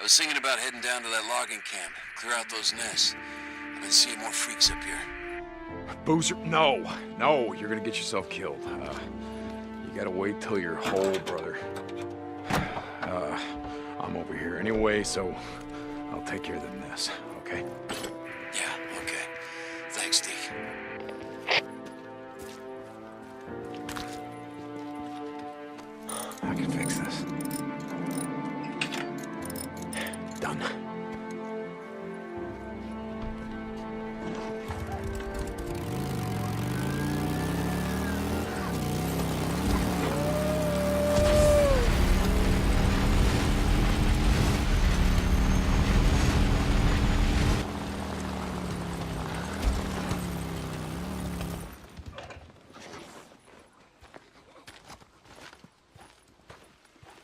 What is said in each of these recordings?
I was thinking about heading down to that logging camp, clear out those nests. I've been seeing more freaks up here. Boozer, no, you're gonna get yourself killed. You gotta wait till you're whole, brother. I'm over here anyway, so I'll take care of the mess, okay? Yeah, okay. Thanks, Deke. I can fix this. Done.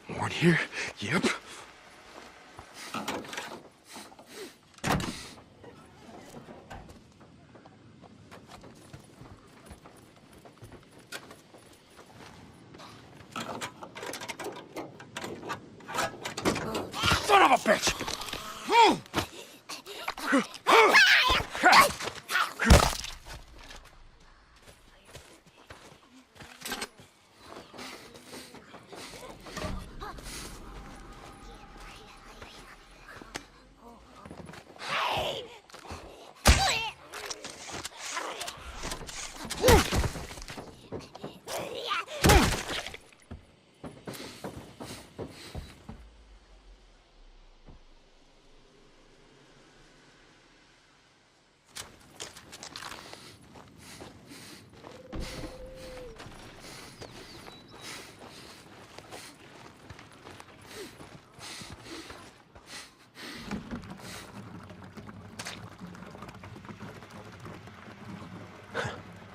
More in here? Yep. Son of a bitch!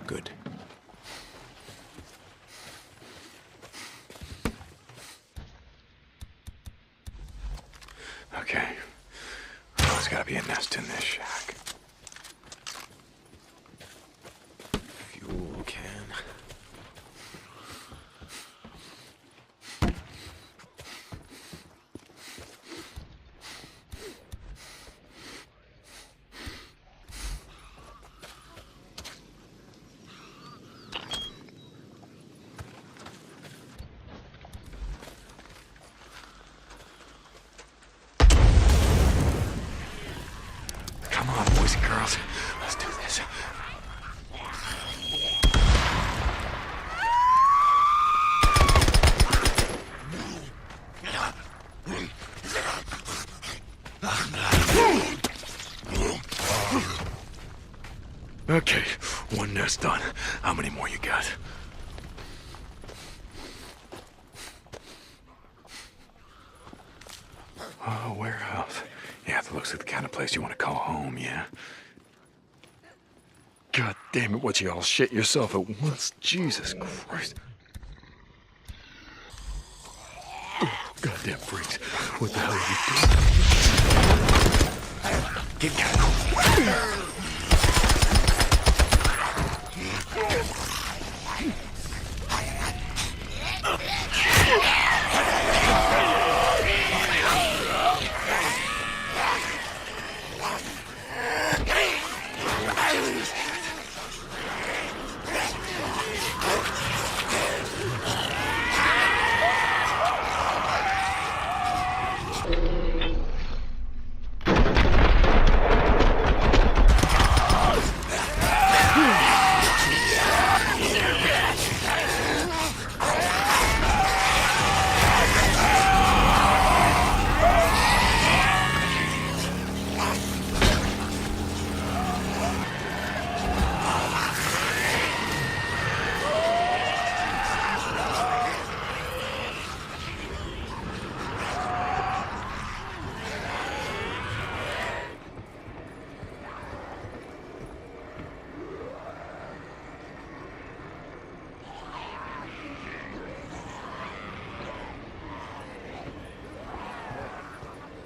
Good. Okay. There's gotta be a nest in this shack. Fuel can. Come on, boys and girls. Let's do this. Okay, one nest done. How many more you got? Oh, warehouse. Yeah, that looks like the kind of place you want to call home, yeah? God damn it, what you all shit yourself at once? Jesus Christ. Oh, goddamn freaks. What the hell are you doing? Get down.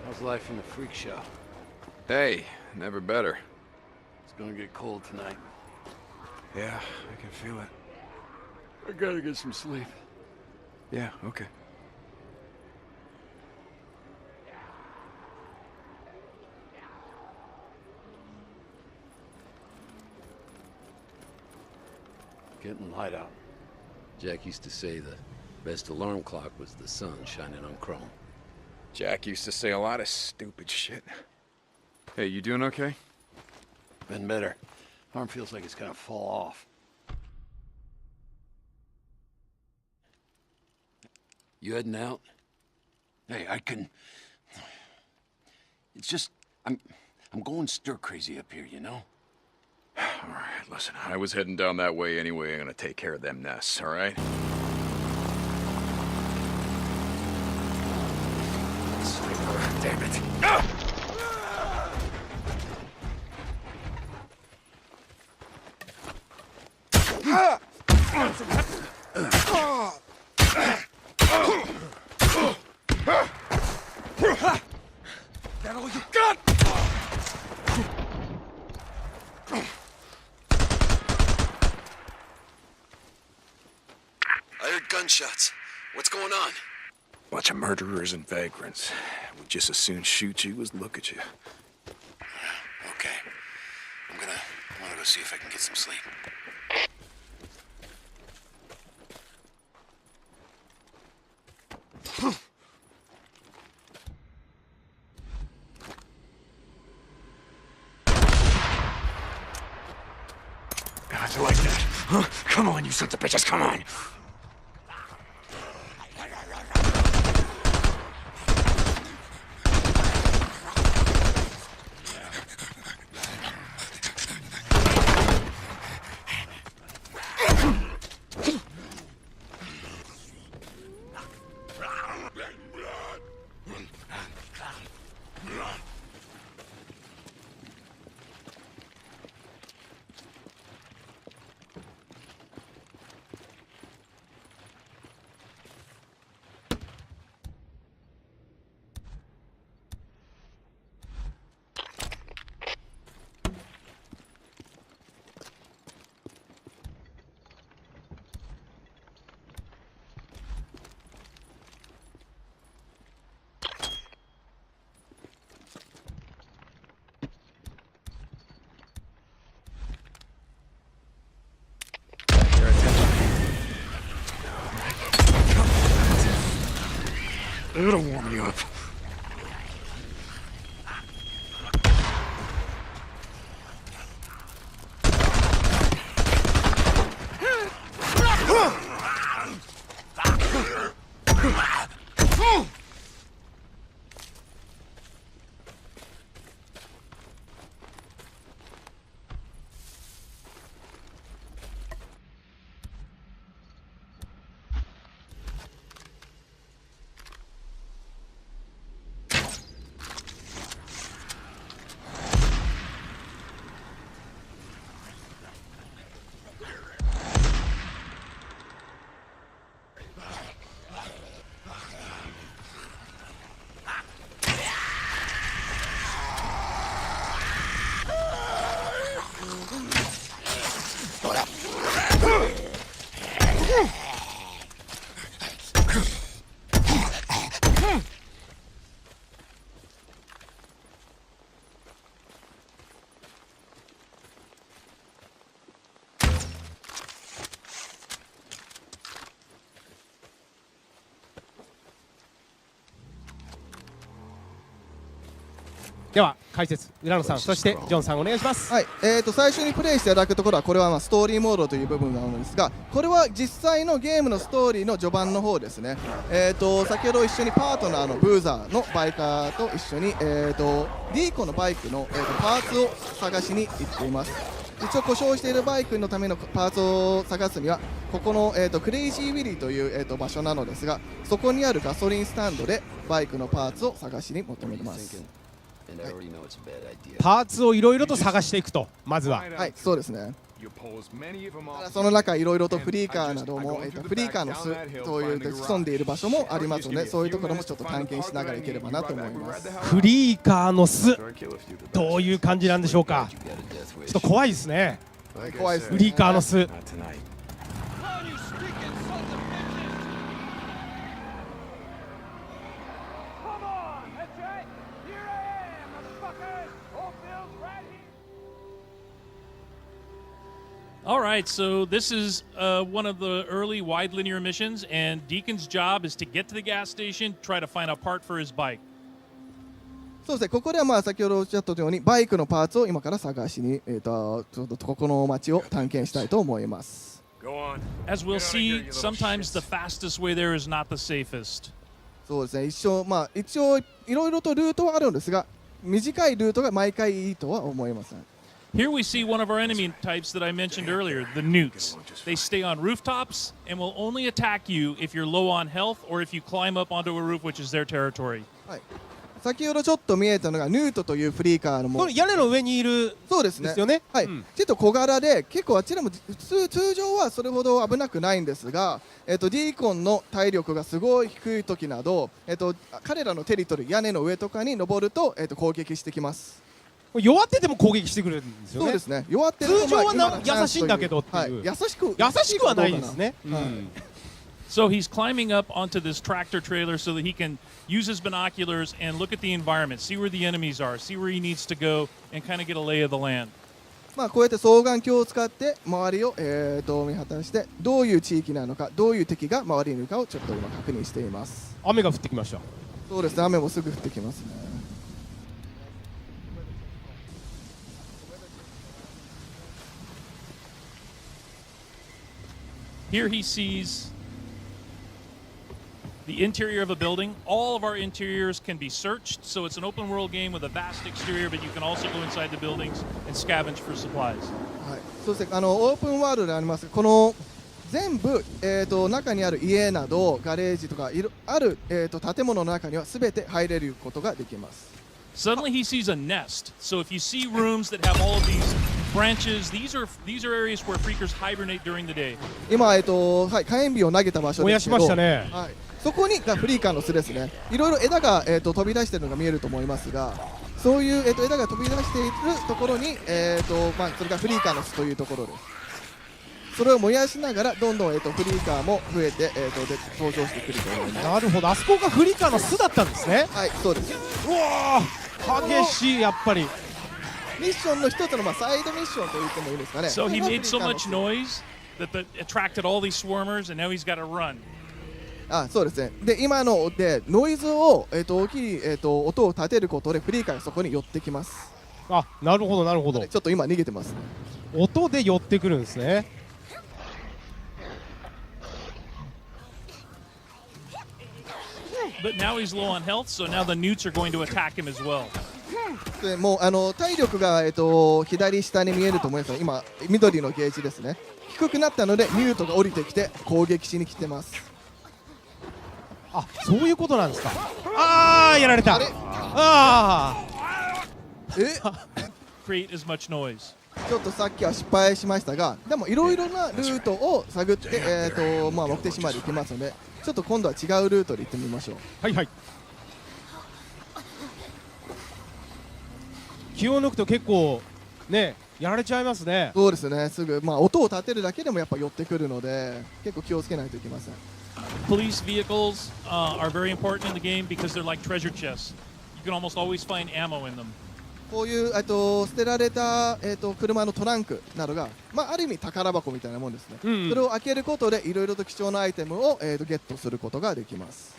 How's life in the freak show? Hey, never better. It's gonna get cold tonight. Yeah, I can feel it. I gotta get some sleep. Yeah, okay. getting light out. Jack used to say the best alarm clock was the sun shining on chrome. Jack used to say a lot of stupid shit. Hey, you doing okay? Been better. Arm feels like it's gonna fall off. You heading out? Hey, I can... It's just... I'm going stir crazy up here, you know? All right, listen, I was heading down that way anyway. I'm gonna take care of them nests, all right? Sniper, damn it. That all you got? I heard gunshots. What's going on? Bunch of murderers and vagrants. Would just as soon shoot you as look at you. Okay. I wanna go see if I can get some sleep. How'd you like that? Huh? Come on, you sons of bitches, come on! It'll warm you up.では解説浦野さん、そしてジョンさんお願いします。はい、最初にプレイしていただくところはこれはストーリーモードという部分なのですが、これは実際のゲームのストーリーの序盤の方ですね。先ほど一緒にパートナーのブーザーのバイカーと一緒に、ディーコのバイクの、パーツを探しに行っています。一応故障しているバイクのためのパーツを探すにはここの、クレイジーウィリーという、場所なのですが、そこにあるガソリンスタンドでバイクのパーツを探しに求めます。パーツをいろいろと探していくと、まずは。はい、そうですね。その中いろいろとフリーカーなども、フリーカーの巣という潜んでいる場所もありますので、そういうところもちょっと探検しながらいければなと思います。フリーカーの巣、どういう感じなんでしょうか。ちょっと怖いですね。怖いですね。フリーカーの巣。All right, so this is one of the early wide linear missions, and Deacon's job is to get to the gas station, try to find a part for his bike. そうですね、ここではまあ先ほどおっしゃったようにバイクのパーツを今から探しに、ちょっとここの街を探検したいと思います。Go on. As we'll Get out of here, see, you little sometimes the shits. fastest way there is not the safest. そうですね、一応いろいろとルートはあるんですが、短いルートが毎回いいとは思いません。Here we see one of our enemy types that I mentioned earlier, the newts. They stay on rooftops and will only attack you if you're low on health or if you climb up onto a roof, which is their territory. はい、先ほどちょっと見えたのがヌートというフリーカーのこれ屋根の上にいるそうですねですよね。はい、うんちょっと小柄で結構あちらも通常はそれほど危なくないんですが、ディーコンの体力がすごい低い時など、彼らのテリトリー屋根の上とかに登ると、攻撃してきます。弱ってても攻撃してくるんですよね。そうですね、弱ってると通常は今のチャンス優しいんだけどっていうはい、優しくはないですね。はい So he's climbing up onto this tractor trailer so that he can use his binoculars and look at the environment, see where the enemies are, see where he needs to go, and kind of get a lay of the land. まあこうやって双眼鏡を使って周りを、見渡してどういう地域なのか、どういう敵が周りにいるかをちょっと今確認しています。雨が降ってきました。そうですね、雨もすぐ降ってきますね。Here he sees the interior of a building. All of our interiors can be searched, so it's an open world game with a vast exterior, but you can also go inside the buildings and scavenge for supplies. はい、そうですね、オープンワールドであります。この全部、中にある家などガレージとかある、建物の中には全て入れることができます。Suddenly he sees a nest. So if you see rooms that have all of these branches, these are areas where freakers hibernate during the day. 今、はい、火炎火を投げた場所燃やしまですけど、したね。はい、そこにがフリーカーの巣ですね。いろいろ枝が、飛び出しているのが見えると思いますが、そういう、枝が飛び出しているところに、それがフリーカーの巣というところです。それを燃やしながらどんどん、フリーカーも増えて、登場してくると思います。なるほど、あそこがフリーカーの巣だったんですね。はい、そうです。うわー、激しい、やっぱり。ミッションの一つの、サイドミッションと言ってもいいですかね。 So he これ made が so フリーカーの much 巣 noise that attracted all these swarmers, and now he's got to run. あ、そうですね。で、今のでノイズを、大きい、音を立てることでフリーカーがそこに寄ってきます。あ、なるほどなるほど。ちょっと今逃げてますね。音で寄ってくるんですね。But now he's low on health, so now the newts are going to attack him as well. でもう体力が、左下に見えると思いますが、今緑のゲージですね。低くなったのでミュートが降りてきて攻撃しに来てます。あ、そういうことなんですか。あー、やられた。あれあCreate as much noise. ちょっとさっきは失敗しましたが、でもいろいろなルートを探って、目的地まで行きますので、ちょっと今度は違うルートで行ってみましょう。はいはい。気を抜くと結構ね、やられちゃいますね。そうですね、すぐ、音を立てるだけでもやっぱ寄ってくるので、結構気をつけないといけません。Police vehicles are very important in the game because they're like treasure chests. You can almost always find ammo in them. こういう捨てられた、車のトランクなどが、ある意味宝箱みたいなもんですね。それを開けることでいろいろと貴重なアイテムを、ゲットすることができます。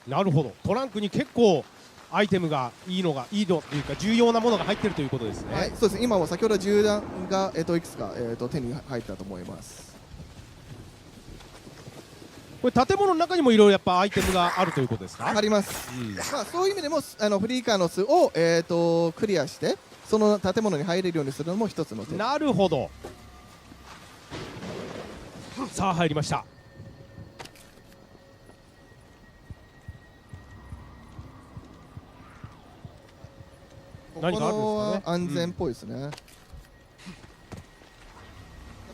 なるほど。トランクに結構アイテムがいいのというか重要なものが入っているということですね。はい、そうです。今も先ほど銃弾が、いくつか、手に入ったと思います。これ建物の中にもいろいろやっぱアイテムがあるということですか。あります。そういう意味でもフリーカーの巣を、クリアしてその建物に入れるようにするのも一つの手。なるほど。さあ入りました。ここのは安全っぽいですね。で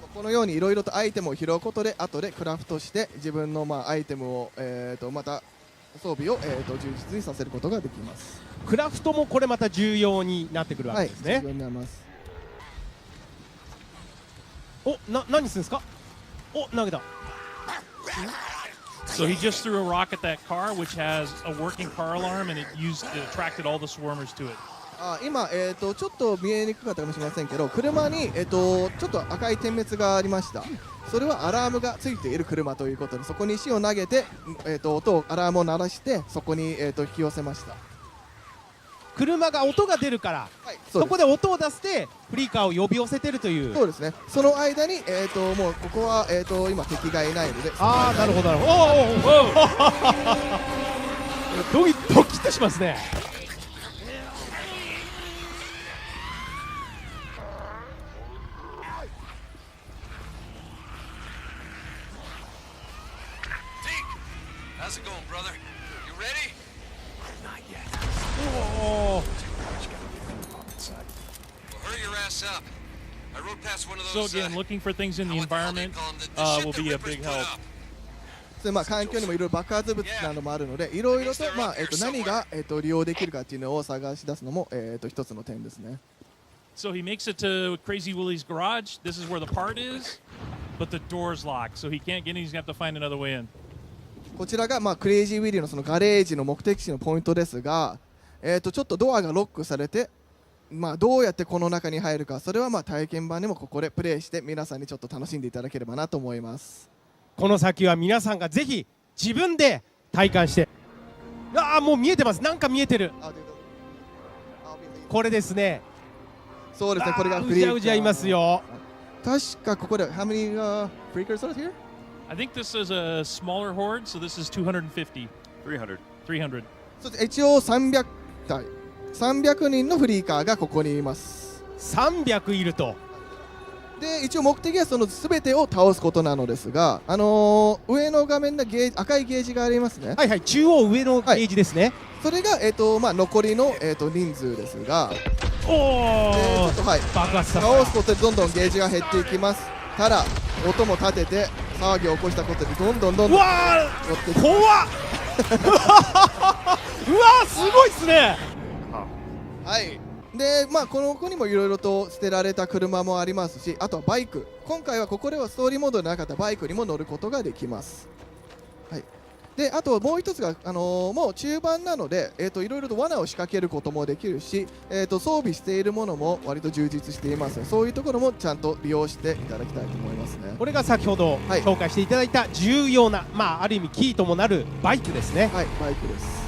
もこのようにいろいろとアイテムを拾うことで後でクラフトして自分のアイテムを、また装備を、充実にさせることができます。クラフトもこれまた重要になってくるわけですね。はい、重要になります。お、何するんですか。お、投げた。So he just threw a rock at that car, which has a working car alarm, and it attracted all the swarmers to it. 今、ちょっと見えにくかったかもしれませんけど、車に、ちょっと赤い点滅がありました。それはアラームがついている車ということで、そこに石を投げて、アラームを鳴らしてそこに、引き寄せました。車が音が出るから、はい、そこで音を出してフリーカーを呼び寄せてるという。そうですね。その間に、もうここは、今敵がいないので。ああ、なるほどなるほど。ドキッとしますね。How's it going, brother? You ready? Not yet. おー Well, hurry your ass up. I rode past one of So those. again, looking for things in the what the hell they environment call 'em? The shit will the be a Rippers big put help. up. で環境にもいろいろ爆発物などもあるので、いろいろと、何が、利用できるかっていうのを探し出すのも、一つの点ですね。So he makes it to Crazy Willie's garage. This is where the part is, but the door's locked, so he can't get in. He's gonna have to find another way in. こちらが、クレイジーウィリーのそのガレージの目的地のポイントですが、ちょっとドアがロックされて、どうやってこの中に入るか、それは体験版でもここでプレイして皆さんにちょっと楽しんでいただければなと思います。この先は皆さんがぜひ自分で体感して。もう見えてます。なんか見えてる。これですね。そうですね。これがうじゃうじゃいますよ。確かここで How many freakers are here? I think this is a smaller horde, so this is 250. 300. 300. そして一応300体、300人のフリーカーがここにいます。300いると。で一応目的はその全てを倒すことなのですが、上の画面の赤いゲージがありますね。はいはい、中央上のゲージですね。それが、残りの、人数ですが、おお、ちょっと爆発させた。倒すことでどんどんゲージが減っていきます。ただ音も立てて騒ぎを起こしたことでどんどんうわ寄っていきます。怖っうわすごいっすね。はい。でこの子にもいろいろと捨てられた車もありますし、あとはバイク、今回はここではストーリーモードでなかったバイクにも乗ることができます。はい。であともう一つが、もう中盤なので、いろいろと罠を仕掛けることもできるし、装備しているものも割と充実していますので、そういうところもちゃんと利用していただきたいと思いますね。これが先ほど紹介していただいた重要な、ある意味キーともなるバイクですね。はい、バイクです。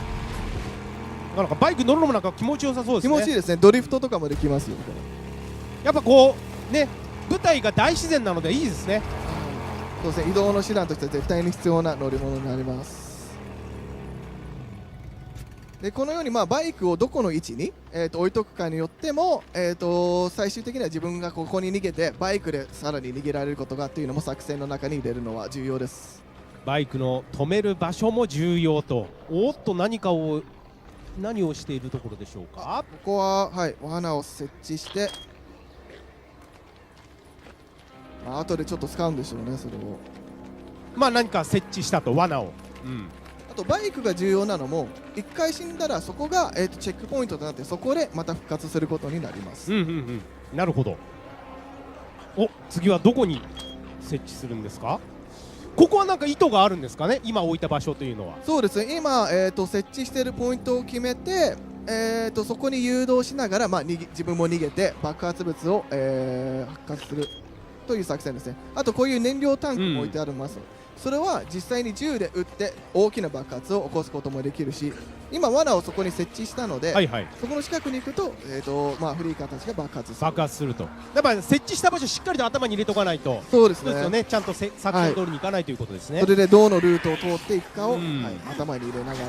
なんかバイク乗るのもなんか気持ちよさそうですね。気持ちいいですね。ドリフトとかもできますよ。やっぱこうね、舞台が大自然なのでいいですね。そうですね。移動の手段として絶対に必要な乗り物になります。でこのようにバイクをどこの位置に、置いとくかによっても、最終的には自分がここに逃げてバイクでさらに逃げられることがっていうのも作戦の中に入れるのは重要です。バイクの止める場所も重要と。おっと何をしているところでしょうか。ここは、罠を設置して、後でちょっと使うんでしょうね、それを。何か設置したと、罠を。あとバイクが重要なのも、一回死んだらそこが、チェックポイントとなって、そこでまた復活することになります。なるほど。次はどこに設置するんですか。ここはなんか意図があるんですかね、今置いた場所というのは。そうですね、今、設置しているポイントを決めて、そこに誘導しながら、自分も逃げて爆発物を、発火するという作戦ですね。あとこういう燃料タンクも置いてあります。それは実際に銃で撃って大きな爆発を起こすこともできるし、今罠をそこに設置したので、そこの近くに行くと、フリーカーたちが爆発すると。やっぱり設置した場所しっかりと頭に入れとかないと。そうですね。ちゃんと作戦通りにいかないということですね。それでどのルートを通っていくかを、頭に入れながら。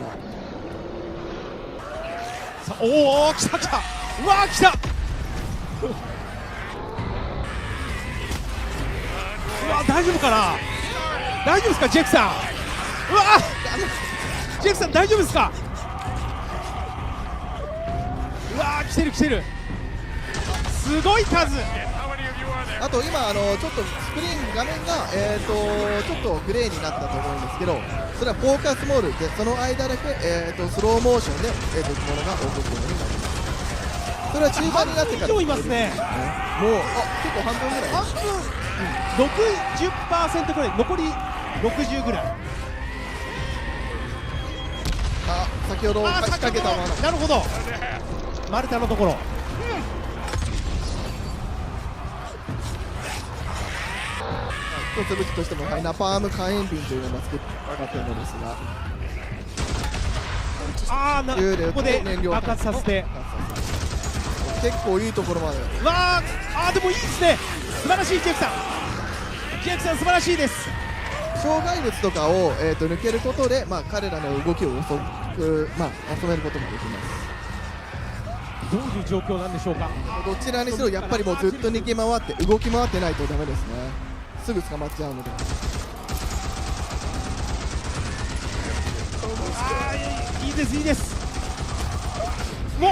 おお、来た来た。うわー来た。うわ大丈夫かな。大丈夫ですか、ジェクさん。うわジェクさん大丈夫ですか。うわ来てる来てる。すごい数。あと今ちょっとスクリーン画面がちょっとグレーになったと思うんですけど、それはフォーカスモードでその間だけスローモーションでものが起こるようになります。それは中盤になってから。半分以上いますね。もう結構半分ぐらい。半分。60% ぐらい、残り60ぐらい。先ほど仕掛けたもの。なるほど。マルタのところ。一つ武器としても、はい、ナパーム火炎瓶というのを作っているのですが、ああ、銃でここで燃料爆発させて、結構いいところまで。わあ、でもいいですね。素晴らしいジェフさん。ジェフさん素晴らしいです。障害物とかを、抜けることで、彼らの動きを遅く、収めることもできます。どういう状況なんでしょうか。どちらにしろやっぱりもうずっと逃げ回って動き回ってないとダメですね。すぐ捕まっちゃうので。ああ、いいですいいです。もう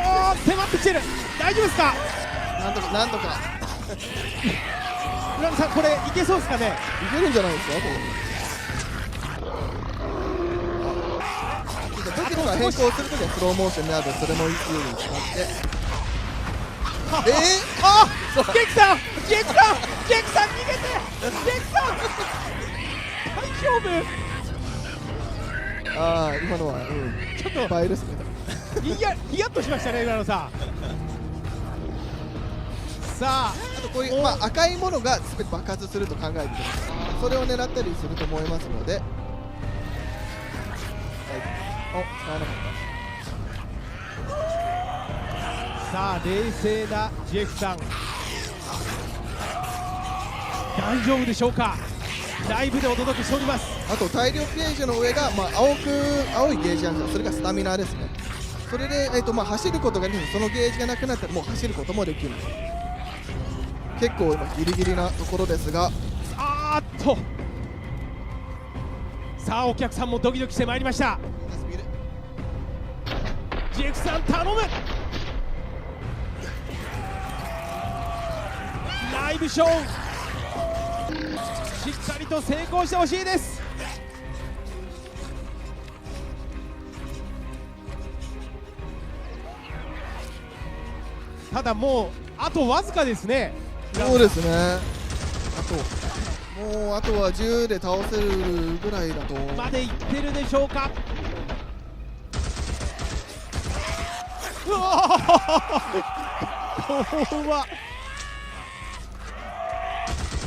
迫ってきてる。大丈夫ですか。なんとか村野さん、これいけそうですかね。いけるんじゃないですか。武器とか変更するときはスローモーションになると、それも有利に使ってジェキさん逃げて。ジェキさん大丈夫。今のは、ちょっと倍ですね。ヒヤッとしましたね、浦野さん。さあ、あとこういう、赤いものが全て爆発すると考えてください。それを狙ったりすると思いますので、使わなかった。さあ、冷静なジェフさん、大丈夫でしょうか。ライブでお届けしております。あと大量ゲージの上が、青いゲージなんですが、それがスタミナですね。それで、走ることができる。そのゲージがなくなったらもう走ることもできる。結構今ギリギリなところですが、さあ、お客さんもドキドキしてまいりました。ジェフさん頼む。ライブショーしっかりと成功してほしいです。ただもうあとわずかですね。そうですね。あとは銃で倒せるぐらいだとまでいってるでしょうか。うわこれは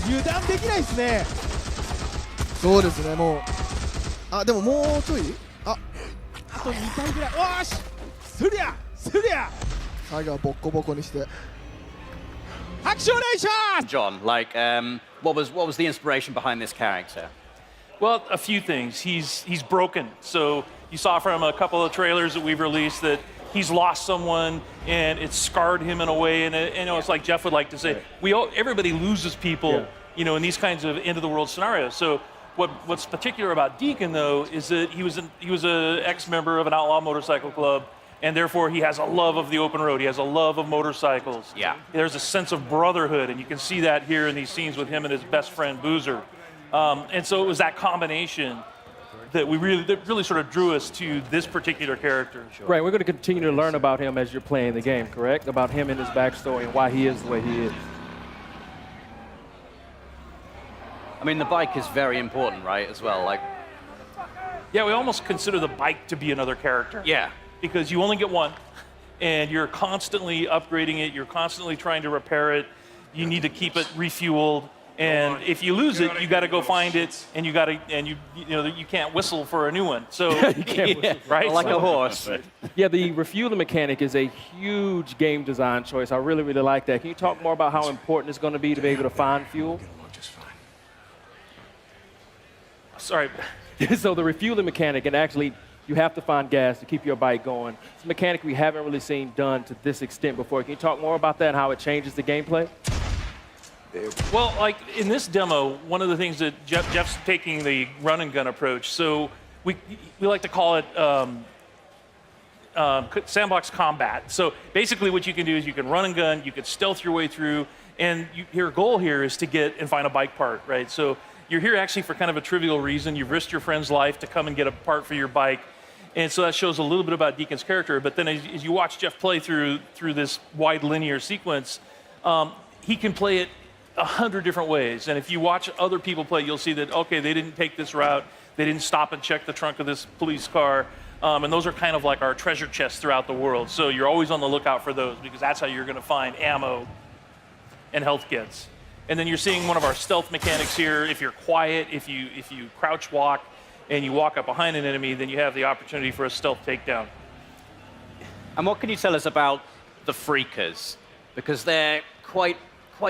油断できないですね。そうですね。もうでももうちょいあと2回ぐらい。よし、すりゃ最後はボッコボコにして。拍手お願いします。 John, what was the inspiration behind this character? Well, a few things. He's broken. So you saw from a couple of trailers that we've released that he's lost someone and it's scarred him in a way. And it's like Jeff would like to say, everybody loses people, in these kinds of end of the world scenarios. So what's particular about Deacon though is that he was an ex-member of an outlaw motorcycle club. And therefore, he has a love of the open road. He has a love of motorcycles. Yeah. There's a sense of brotherhood, and you can see that here in these scenes with him and his best friend Boozer. And so it was that combination that really sort of drew us to this particular character. Right. We're going to continue to learn about him as you're playing the game, correct? About him and his backstory and why he is the way he is. I mean, the bike is very important, right? As well, Yeah, we almost consider the bike to be another character. Yeah. Because you only get one, and you're constantly upgrading it. You're constantly trying to repair it. You need to keep it refueled, and if you lose it, you got to go find it, and you can't whistle for a new one. So You can't whistle. right, Like a horse. Yeah, the refueling mechanic is a huge game design choice. I really, really like that. Can you talk more about how important it's going to be to be able to find fuel? Sorry. So the refueling mechanic, and actually you have to find gas to keep your bike going. It's a mechanic we haven't really seen done to this extent before. Can you talk more about that and how it changes the gameplay? Well, like in this demo, one of the things that Jeff's taking the run and gun approach. So we like to call it sandbox combat. So basically what you can do is you can run and gun, you can stealth your way through, and your goal here is to get and find a bike part, right? So you're here actually for kind of a trivial reason. You've risked your friend's life to come and get a part for your bike. And so that shows a little bit about Deacon's character. But then as you watch Jeff play through this wide linear sequence, he can play it 100 different ways. And if you watch other people play, you'll see that, okay, they didn't take this route. They didn't stop and check the trunk of this police car. And those are kind of like our treasure chests throughout the world. So you're always on the lookout for those because that's how you're going to find ammo and health kits. And then you're seeing one of our stealth mechanics here. If you're quiet, if you crouch walk and you walk up behind an enemy, then you have the opportunity for a stealth takedown. And what can you tell us about the Freakers? Because they're quite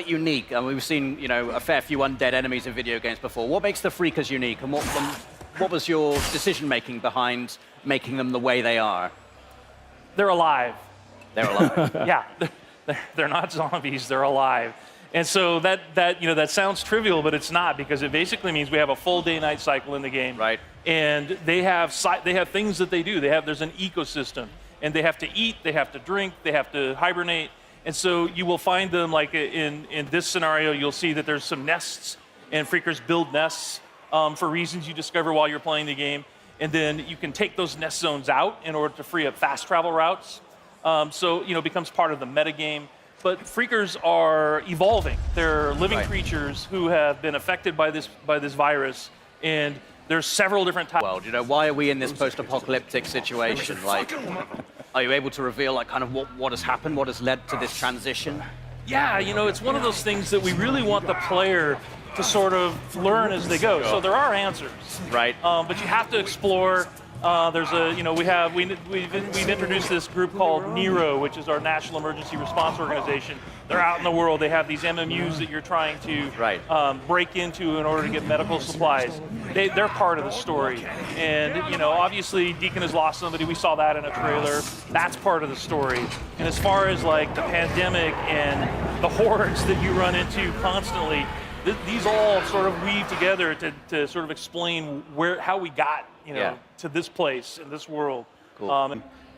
unique. I mean, we've seen, you know, a fair few undead enemies in video games before. What makes the Freakers unique, and what was your decision-making behind making them the way they are? They're alive. They're alive. Yeah, they're not zombies. They're alive. And so that sounds trivial, but it's not, because it basically means we have a full day-night cycle in the game. Right. And they have things that they do. There's an ecosystem, and they have to eat, they have to drink, they have to hibernate. And so you will find them, like in this scenario, you'll see that there's some nests, and Freakers build nests for reasons you discover while you're playing the game. And then you can take those nest zones out in order to free up fast travel routes. So, you know, it becomes part of the metagame. But Freakers are evolving. They're living creatures who have been affected by this virus, and there's several different types. Well, you know, why are we in this post-apocalyptic situation? Like, are you able to reveal, like, kind of what has happened, what has led to this transition? Yeah, you know, it's one of those things that we really want the player to sort of learn as they go. So there are answers, right? But you have to explore. There's a, you know, we've introduced this group called NERO, which is our National Emergency Response Organization. They're out in the world. They have these MMUs that you're trying to break into in order to get medical supplies. They're part of the story. And, you know, obviously Deacon has lost somebody. We saw that in a trailer. That's part of the story. And as far as like the pandemic and the hordes that you run into constantly, these all sort of weave together to sort of explain how we got, you know, to this place in this world. Cool.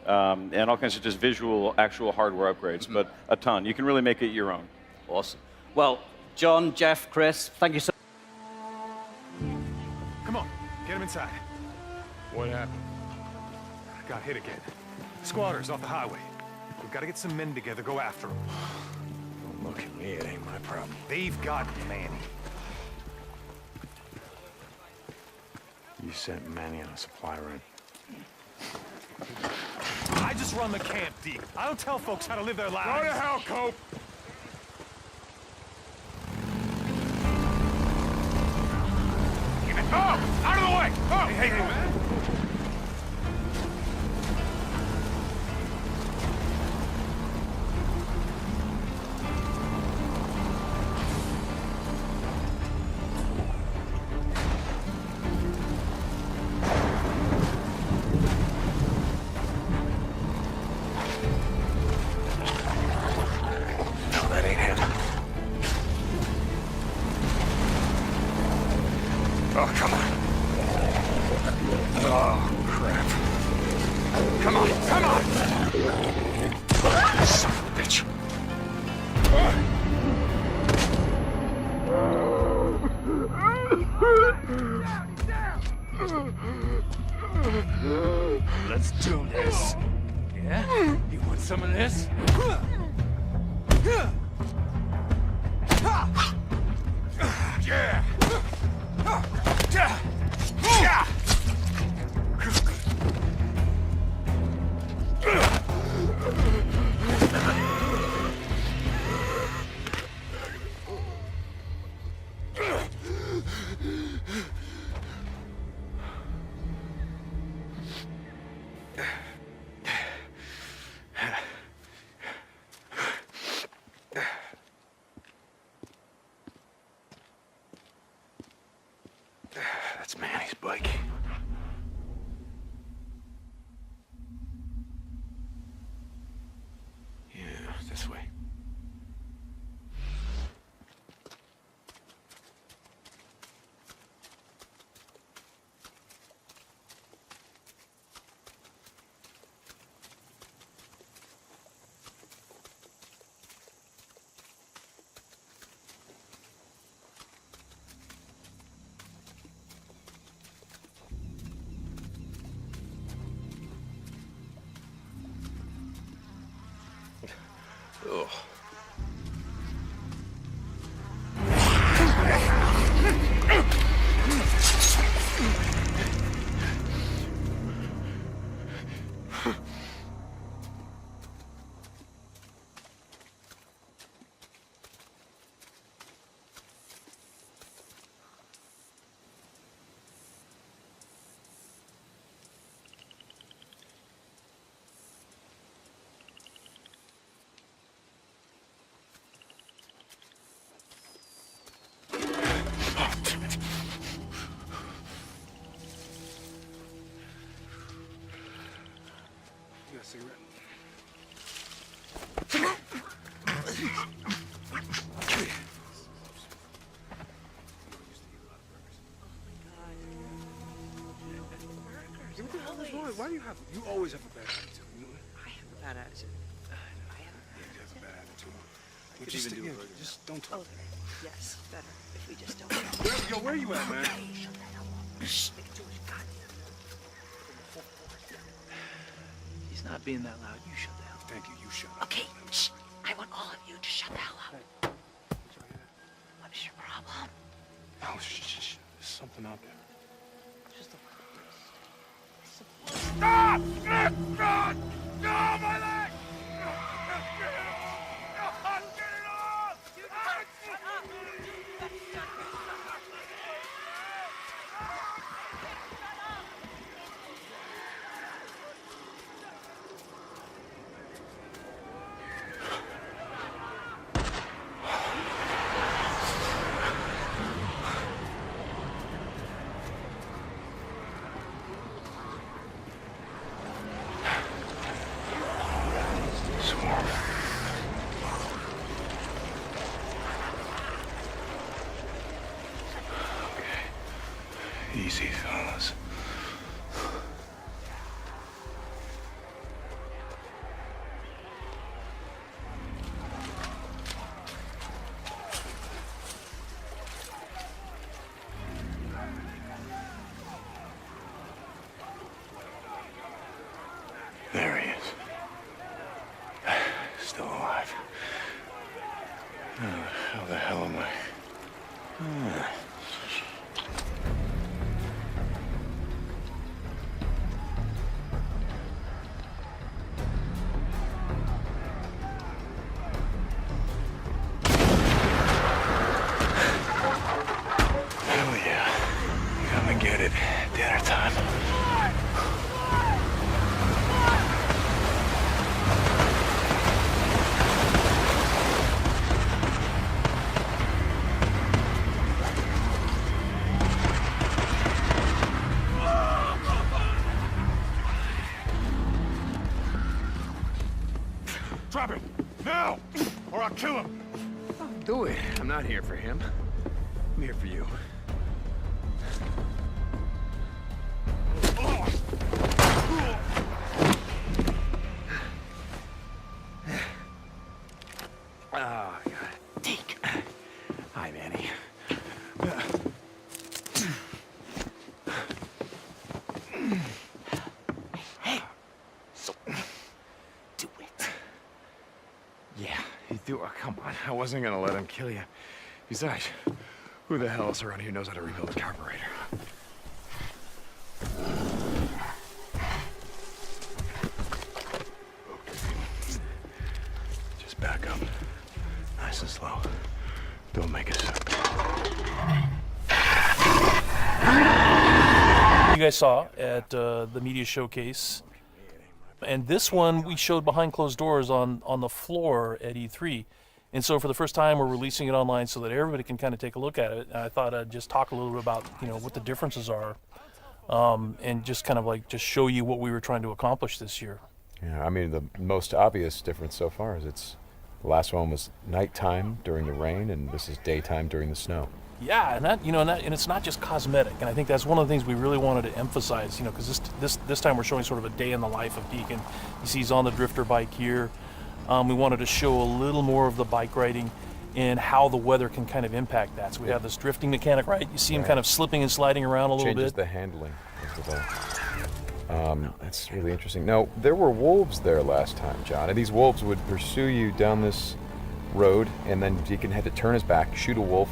And all kinds of just visual, actual hardware upgrades, but a ton. You can really make it your own. Awesome. Well, John, Jeff, Chris, thank you so much. Come on, get him inside. What happened? Got hit again. Squatters off the highway. We've got to get some men together, go after them. Don't look at me, it ain't my problem. They've got Manny. You sent Manny on a supply run. I just run the camp, Deke. I don't tell folks how to live their lives. Go to hell, Cope! Oh! Out of the way! Oh! Hey, man. Oh, come on. Oh, crap. Come on, come on! Son of a bitch. Let's do this. Yeah? You want some of this? Yeah! That's Manny's bike. Yeah, this way. Ugh. You always have a bad attitude. I have a bad attitude. You have a bad attitude. Just don't talk. Okay. Yes, better if we just don't. Where you at, man? Shh. He's not being that loud. You shut down. Thank you. You shut up. Okay. Shh. I want all of you to shut the hell up. What is your problem? Oh, shh. There's something out there. Just a Stop! God! No, my leg! Easy, fellas. There he is. Still alive. How the hell am I? Hell yeah. Come and get it. Dinner time. Drop him! Now! Or I'll kill him! Do it. I'm not here for him. I'm here for you. Oh, God. Deke. Hi, Manny. Hey. So, do it. Yeah, you do. Oh, come on. I wasn't gonna let him kill you. Besides, who the hell else around here knows how to rebuild a carburetor? Just back up. Nice and slow. Don't make a sound. You guys saw at the media showcase. And this one we showed behind closed doors on the floor at E3. And so for the first time, we're releasing it online so that everybody can kind of take a look at it. And I thought I'd just talk a little bit about, what the differences are, and just kind of like just show you what we were trying to accomplish this year. Yeah, I mean, the most obvious difference so far is the last one was nighttime during the rain, and this is daytime during the snow. Yeah, and it's not just cosmetic, and I think that's one of the things we really wanted to emphasize, because this time we're showing sort of a day in the life of Deacon. You see he's on the drifter bike here. We wanted to show a little more of the bike riding and how the weather can kind of impact that. So we have this drifting mechanic, right? You see him kind of slipping and sliding around a little bit. Changes the handling of the bike. That's really interesting. Now, there were wolves there last time, John, and these wolves would pursue you down this road, and then Deacon had to turn his back, shoot a wolf,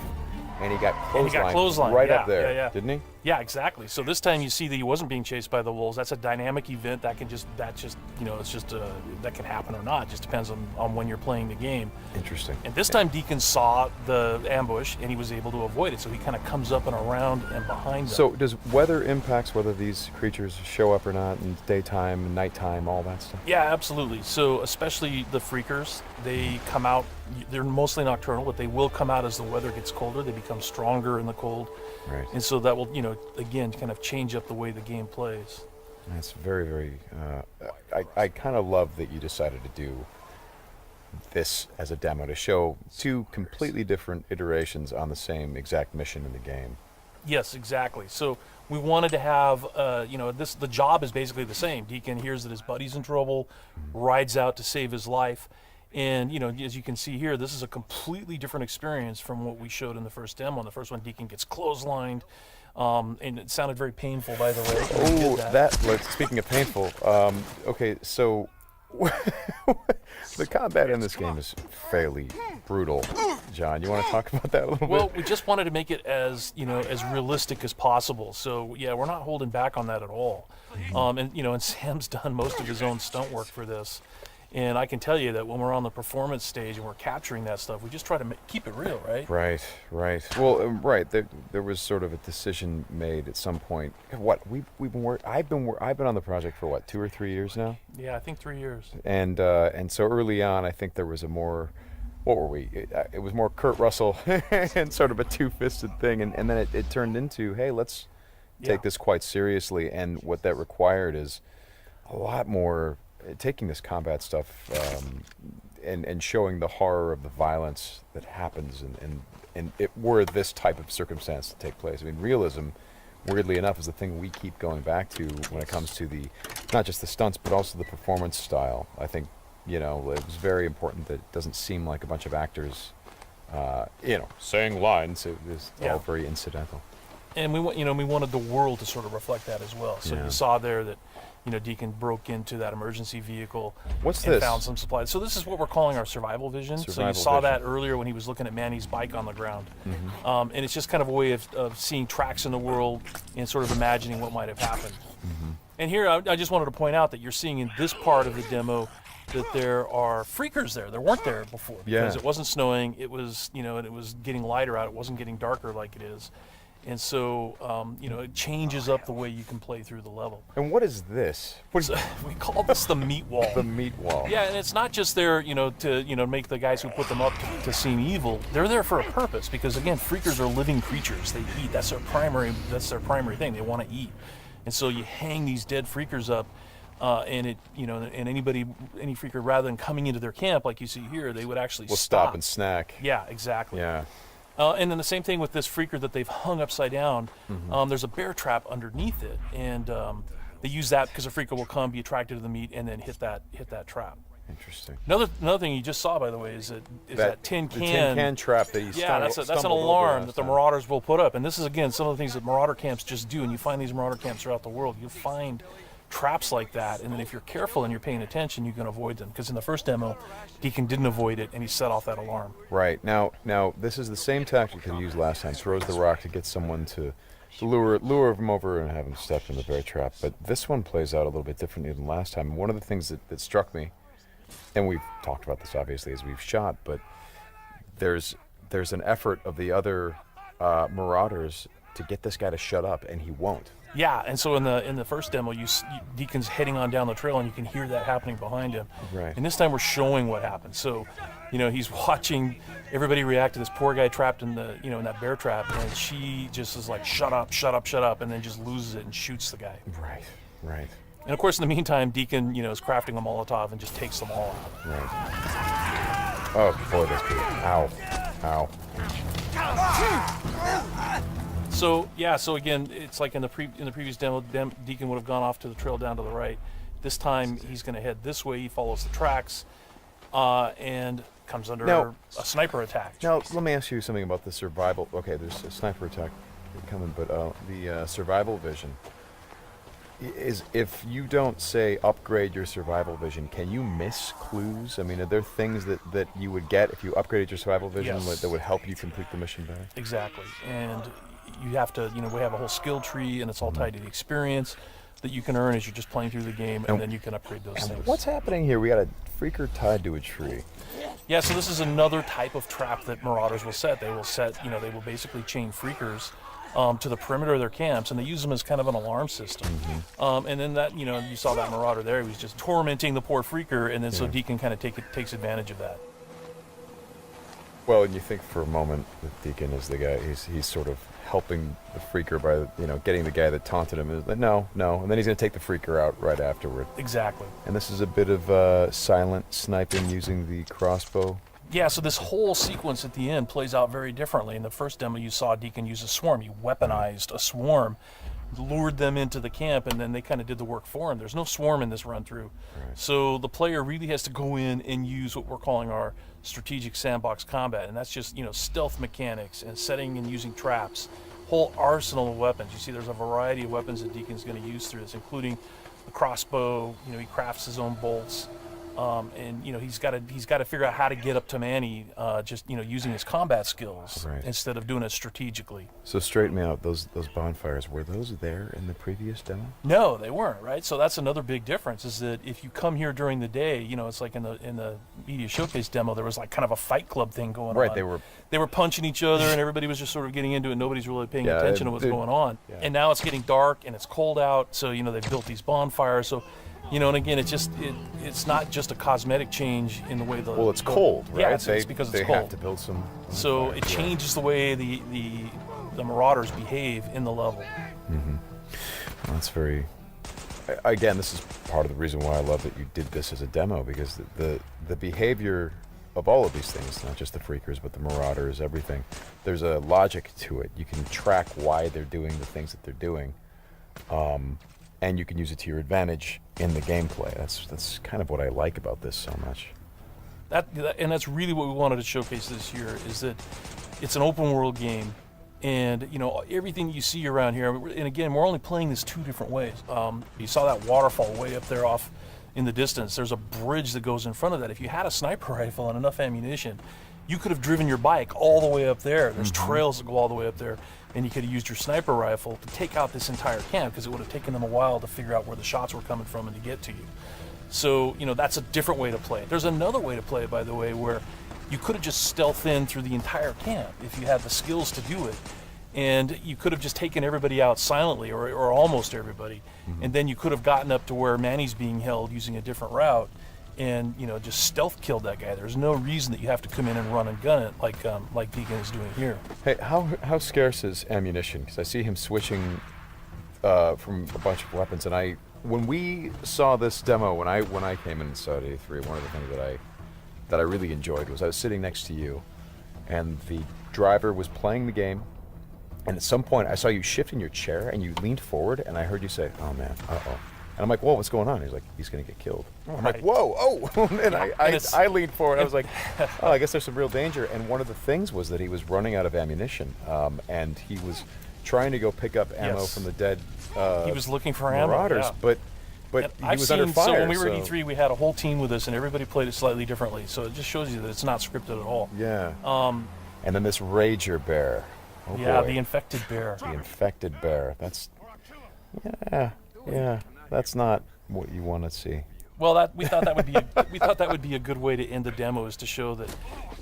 and he got clotheslined right up there, didn't he? Yeah, exactly. So this time you see that he wasn't being chased by the wolves. That's a dynamic event that can that can happen or not. It just depends on when you're playing the game. Interesting. And this time Deacon saw the ambush and he was able to avoid it. So he kind of comes up and around and behind them. So does weather impacts whether these creatures show up or not in daytime, nighttime, all that stuff? Yeah, absolutely. So especially the freakers, they come out, they're mostly nocturnal, but they will come out as the weather gets colder. They become stronger in the cold. Right. And so that will, again, kind of change up the way the game plays. That's very, very, I kind of love that you decided to do this as a demo to show two completely different iterations on the same exact mission in the game. Yes, exactly. So we wanted to have, the job is basically the same. Deacon hears that his buddy's in trouble, rides out to save his life. And, as you can see here, this is a completely different experience from what we showed in the first demo. In the first one, Deacon gets clotheslined, and it sounded very painful, by the way. Oh, speaking of painful, okay, so the combat in this game is fairly brutal. John, you want to talk about that a little bit? Well, we just wanted to make it as as realistic as possible. So yeah, we're not holding back on that at all. And Sam's done most of his own stunt work for this. And I can tell you that when we're on the performance stage and we're capturing that stuff, we just try to keep it real, right? Right. Well, right. There was sort of a decision made at some point. What I've been on the project for what, 2 or 3 years now? Yeah, I think 3 years. And so early on, I think there was a more, what were we? It was more Kurt Russell and sort of a two-fisted thing, and then it turned into, hey, let's take this quite seriously. And what that required is a lot more. Taking this combat stuff and showing the horror of the violence that happens and it were this type of circumstance to take place. I mean, realism, weirdly enough, is the thing we keep going back to when it comes to not just the stunts, but also the performance style. I think, it was very important that it doesn't seem like a bunch of actors, saying lines. It was all very incidental. And we wanted the world to sort of reflect that as well. So you saw there that, Deacon broke into that emergency vehicle and found some supplies. So this is what we're calling our survival vision. So you saw that earlier when he was looking at Manny's bike on the ground. And it's just kind of a way of seeing tracks in the world and sort of imagining what might have happened. And here, I just wanted to point out that you're seeing in this part of the demo that there are freakers there. There weren't there before because it wasn't snowing. It was, and it was getting lighter out. It wasn't getting darker like it is. And so, it changes up the way you can play through the level. And what is this? We call this the meat wall. The meat wall. Yeah, and it's not just there, to make the guys who put them up to seem evil. They're there for a purpose because, again, freakers are living creatures. They eat. That's their primary thing. They want to eat. And so you hang these dead freakers up, and any freaker, rather than coming into their camp like you see here, they would actually stop and snack. Yeah, exactly. Yeah. And then the same thing with this freaker that they've hung upside down. There's a bear trap underneath it, and they use that because a freaker will come, be attracted to the meat, and then hit that trap. Interesting. Another thing you just saw, by the way, is that tin can. The tin can trap that you that's an alarm that the Marauders will put up, and this is again some of the things that Marauder camps just do. And you find these Marauder camps throughout the world. You'll find traps like that, and then if you're careful and you're paying attention, you can avoid them. Because in the first demo, Deacon didn't avoid it, and he set off that alarm. Right. Now this is the same tactic that he used last time. Throws the rock to get someone to lure him over and have him step in the bear trap. But this one plays out a little bit differently than last time. One of the things that struck me, and we've talked about this obviously as we've shot, but there's an effort of the other Marauders to get this guy to shut up, and he won't. Yeah, and so in the first demo, Deacon's heading on down the trail, and you can hear that happening behind him. Right. And this time we're showing what happened. So, he's watching everybody react to this poor guy trapped in in that bear trap, and she just is like, shut up, shut up, shut up, and then just loses it and shoots the guy. Right. And of course, in the meantime, Deacon, is crafting a Molotov and just takes them all out. Right. Oh boy, that's good. Ow. So again, it's like in the previous demo, Deacon would have gone off to the trail down to the right. This time he's going to head this way. He follows the tracks, and comes under a sniper attack. Now let me ask you something about the survival. Okay, there's a sniper attack coming, but the survival vision is, if you don't say upgrade your survival vision, can you miss clues? I mean, are there things that you would get if you upgraded your survival vision that would help you complete the mission better? Exactly, and you have to, we have a whole skill tree, and it's all tied to the experience that you can earn as you're just playing through the game, and then you can upgrade those things. What's happening here? We got a freaker tied to a tree. Yeah, so this is another type of trap that Marauders will set. They will basically chain freakers to the perimeter of their camps, and they use them as kind of an alarm system. And then that, you saw that Marauder there. He was just tormenting the poor freaker, and then so Deacon kind of takes advantage of that. Well, and you think for a moment that Deacon is the guy. He's sort of helping the freaker by getting the guy that taunted him. Is like, no, and then he's going to take the freaker out right afterward. Exactly. And this is a bit of silent sniping using the crossbow. Yeah, so this whole sequence at the end plays out very differently. In the first demo, you saw Deacon use a swarm. He weaponized a swarm, lured them into the camp, and then they kind of did the work for him. There's no swarm in this run-through. Right. So the player really has to go in and use what we're calling our strategic sandbox combat, and that's just, stealth mechanics and setting and using traps. Whole arsenal of weapons. You see there's a variety of weapons that Deacon's going to use through this, including the crossbow. He crafts his own bolts. And he's got to figure out how to get up to Manny, just using his combat skills instead of doing it strategically. So straighten me out. Those bonfires, were those there in the previous demo? No, they weren't. Right. So that's another big difference. Is that if you come here during the day, it's like in the media showcase demo, there was like kind of a fight club thing going on. Right. They were punching each other, and everybody was just sort of getting into it. Nobody's really paying attention to what's going on. Yeah. And now it's getting dark and it's cold out. So they've built these bonfires. So. And again, it's not just a cosmetic change in the way the... Well, it's cold, right? Yeah, it's because it's cold. They have to build some... So it changes the way the Marauders behave in the level. Mm-hmm. Well, that's very... Again, this is part of the reason why I love that you did this as a demo, because the behavior of all of these things, not just the Freakers, but the Marauders, everything, there's a logic to it. You can track why they're doing the things that they're doing. And you can use it to your advantage in the gameplay. That's kind of what I like about this so much. And that's really what we wanted to showcase this year, is that it's an open world game, and everything you see around here. And again, we're only playing this 2 different ways. You saw that waterfall way up there off in the distance. There's a bridge that goes in front of that. If you had a sniper rifle and enough ammunition, you could have driven your bike all the way up there. There's trails that go all the way up there. And you could have used your sniper rifle to take out this entire camp, because it would have taken them a while to figure out where the shots were coming from and to get to you. So, that's a different way to play it. There's another way to play it, by the way, where you could have just stealthed in through the entire camp if you had the skills to do it. And you could have just taken everybody out silently, or almost everybody. And then you could have gotten up to where Manny's being held using a different route, and just stealth killed that guy. There's no reason that you have to come in and run and gun it like Deacon is doing here. Hey, how scarce is ammunition? Because I see him switching from a bunch of weapons, and when we saw this demo, when I came in and saw it at E3, one of the things that I really enjoyed was I was sitting next to you, and the driver was playing the game, and at some point I saw you shift in your chair and you leaned forward, and I heard you say, "Oh man, uh-oh." And I'm like, whoa, what's going on? He's like, he's going to get killed. I'm like, whoa, oh. And I leaned forward. I was like, oh, I guess there's some real danger. And one of the things was that he was running out of ammunition. And he was trying to go pick up ammo from the dead he was looking for Marauders. Ammo, But he was under fire. So when we were at E3, we had a whole team with us, and everybody played it slightly differently. So it just shows you that it's not scripted at all. Yeah. And then this Rager Bear. Oh, yeah, boy. The infected bear. The infected bear. That's... Yeah. That's not what you want to see. Well, we thought that would be a good way to end the demo, is to show that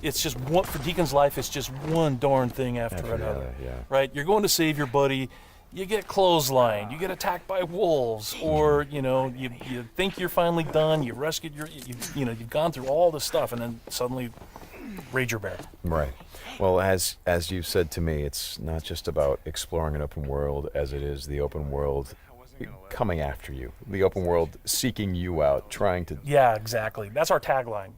it's just one, for Deacon's life. It's just one darn thing after another. Yeah. Right? You're going to save your buddy. You get clotheslined. You get attacked by wolves, or you think you're finally done. You rescued you've gone through all this stuff, and then suddenly, Rager Bear. Right. Well, as you said to me, it's not just about exploring an open world, as it is the open world coming after you, the open world seeking you out, trying to... Yeah, exactly. That's our tagline.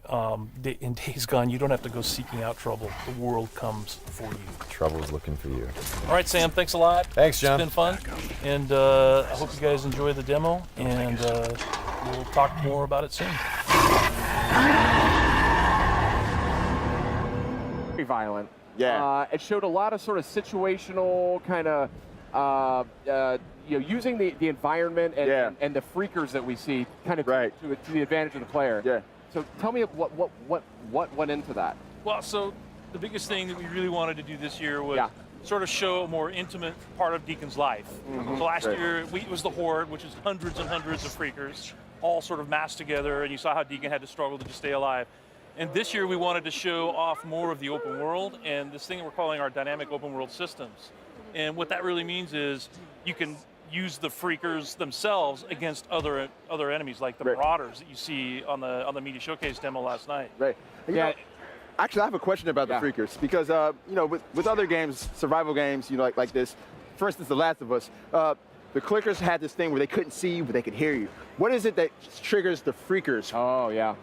In Days Gone, you don't have to go seeking out trouble. The world comes for you. Trouble's looking for you. All right, Sam, thanks a lot. Thanks, John. It's been fun. And I hope you guys enjoy the demo, and we'll talk more about it soon. Very violent. Yeah. It showed a lot of sort of situational kind of... using the environment and the freakers that we see kind of to the advantage of the player. Yeah. So tell me what went into that. Well, so the biggest thing that we really wanted to do this year was sort of show a more intimate part of Deacon's life. So last year it was the Horde, which is hundreds and hundreds of freakers, all sort of massed together, and you saw how Deacon had to struggle to just stay alive. And this year we wanted to show off more of the open world and this thing that we're calling our dynamic open world systems. And what that really means is you can use the freakers themselves against other enemies, like the Marauders that you see on the media showcase demo last night. Right. Actually, I have a question about the freakers, because with other games, survival games, like this, for instance, The Last of Us, the clickers had this thing where they couldn't see you, but they could hear you. What is it that triggers the freakers? Oh yeah.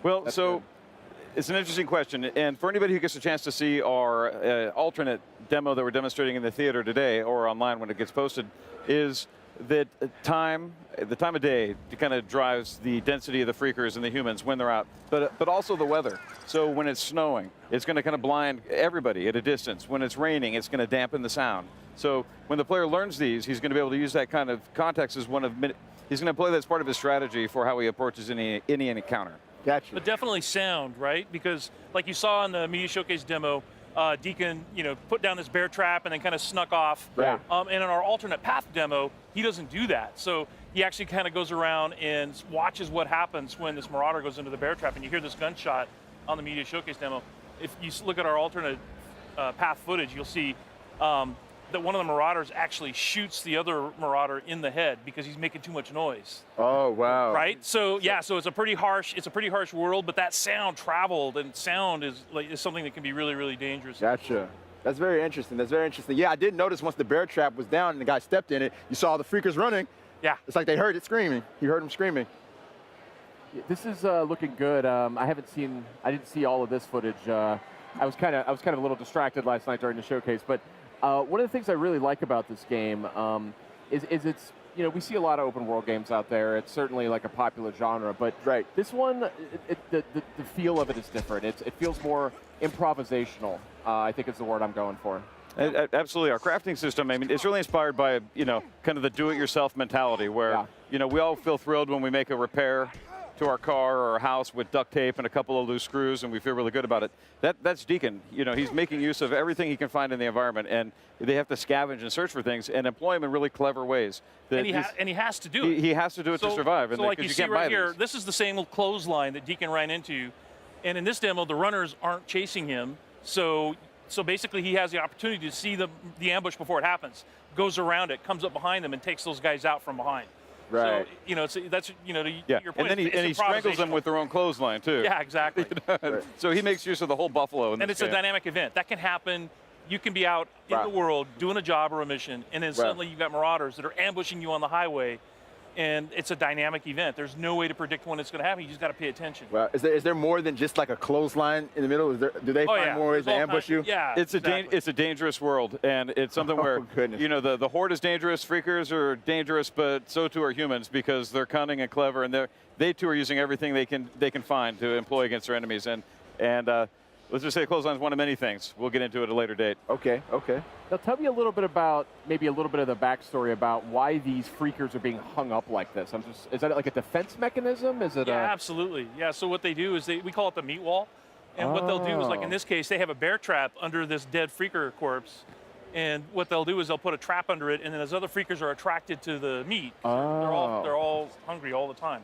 Well, so It's an interesting question, and for anybody who gets a chance to see our alternate demo that we're demonstrating in the theater today or online when it gets posted, is that the time of day kind of drives the density of the freakers and the humans when they're out, but also the weather. So when it's snowing, it's going to kind of blind everybody at a distance. When it's raining, it's going to dampen the sound. So when the player learns these, he's going to be able to use that kind of context as one of he's going to play that as part of his strategy for how he approaches any encounter. Gotcha. But definitely sound, right? Because like you saw in the media showcase demo, Deacon, put down this bear trap and then kind of snuck off. Right. And in our alternate path demo, he doesn't do that. So he actually kind of goes around and watches what happens when this Marauder goes into the bear trap. And you hear this gunshot on the media showcase demo. If you look at our alternate path footage, you'll see that one of the Marauders actually shoots the other Marauder in the head because he's making too much noise. Oh, wow. Right? So yeah, so it's a pretty harsh world, but that sound traveled, and sound is something that can be really, really dangerous. Gotcha. That's very interesting. That's very interesting. Yeah, I did notice once the bear trap was down and the guy stepped in it, you saw the freakers running. Yeah. It's like they heard it screaming. He heard them screaming. This is looking good. I didn't see all of this footage. I was kind of a little distracted last night during the showcase, but one of the things I really like about this game is it's, we see a lot of open world games out there. It's certainly like a popular genre, but this one, the feel of it is different. It feels more improvisational, I think is the word I'm going for. Absolutely. Our crafting system, I mean, it's really inspired by, kind of the do-it-yourself mentality where, we all feel thrilled when we make a repair to our car or our house with duct tape and a couple of loose screws, and we feel really good about it. That's Deacon. He's making use of everything he can find in the environment, and they have to scavenge and search for things and employ them in really clever ways. And he has to do it. He has to do it to survive. So like you see right here, this is the same clothesline that Deacon ran into, and in this demo, the runners aren't chasing him. So basically, he has the opportunity to see the ambush before it happens, goes around it, comes up behind them, and takes those guys out from behind. Right. So that's to your point. And then he strangles them with their own clothesline too. Yeah, exactly. So he makes use of the whole buffalo. And it's a dynamic event that can happen. You can be out in the world doing a job or a mission, and then suddenly you've got Marauders that are ambushing you on the highway, and it's a dynamic event. There's no way to predict when it's going to happen. You just got to pay attention. Wow. Is there more than just like a clothesline in the middle? Do they find more ways to ambush you? Yeah, it's a dangerous world, and it's something where the horde is dangerous, freakers are dangerous, but so too are humans because they're cunning and clever, and they too are using everything they can find to employ against their enemies. And let's just say clothesline is one of many things. We'll get into it at a later date. Okay. Now tell me a little bit about, maybe a little bit of the backstory about why these freakers are being hung up like this. Is that like a defense mechanism? Is it absolutely. Yeah, so what they do is we call it the meat wall. And what they'll do is, like in this case, they have a bear trap under this dead freaker corpse. And what they'll do is they'll put a trap under it, and then as other freakers are attracted to the meat, they're all hungry all the time.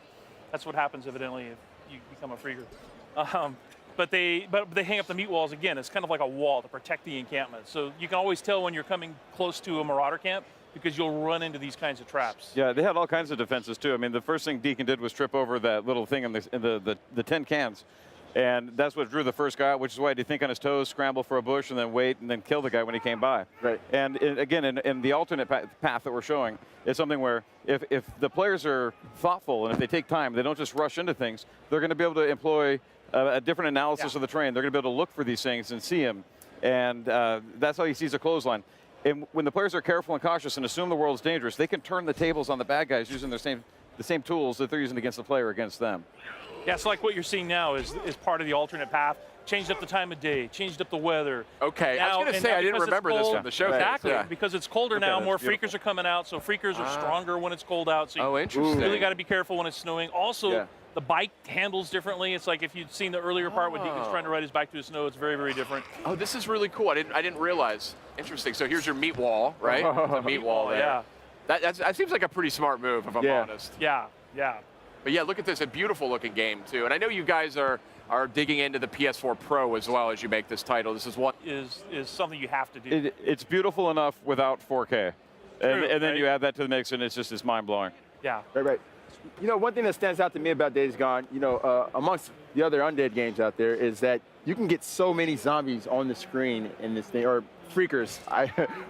That's what happens, evidently, if you become a freaker. But they hang up the meat walls again. It's kind of like a wall to protect the encampment. So you can always tell when you're coming close to a Marauder camp because you'll run into these kinds of traps. Yeah, they had all kinds of defenses too. I mean, the first thing Deacon did was trip over that little thing in the tin cans. And that's what drew the first guy out, which is why he'd think on his toes, scramble for a bush, and then wait, and then kill the guy when he came by. Right. And again, in the alternate path that we're showing, it's something where if the players are thoughtful and if they take time, they don't just rush into things, they're going to be able to employ a different analysis of the terrain. They're going to be able to look for these things and see them. And that's how he sees a clothesline. And when the players are careful and cautious and assume the world is dangerous, they can turn the tables on the bad guys using the same tools that they're using against the player against them. Yeah, so like what you're seeing now is part of the alternate path. Changed up the time of day, changed up the weather. Okay, I was going to say, I didn't remember this from the show. Exactly, because it's colder now, more freakers are coming out, so freakers are stronger when it's cold out. So you really got to be careful when it's snowing. Also, the bike handles differently. It's like if you'd seen the earlier part when Deacon's trying to ride his bike through the snow, it's very, very different. Oh, this is really cool. I didn't realize. Interesting. So here's your meat wall, right? The meat wall there. Yeah. That seems like a pretty smart move, if I'm honest. Yeah. But yeah, look at this, a beautiful looking game too. And I know you guys are digging into the PS4 Pro as well as you make this title. This is what is something you have to do. It's beautiful enough without 4K. And then you add that to the mix and it's mind-blowing. Yeah. Right. One thing that stands out to me about Days Gone, amongst the other Undead games out there is that you can get so many zombies on the screen in this thing, or freakers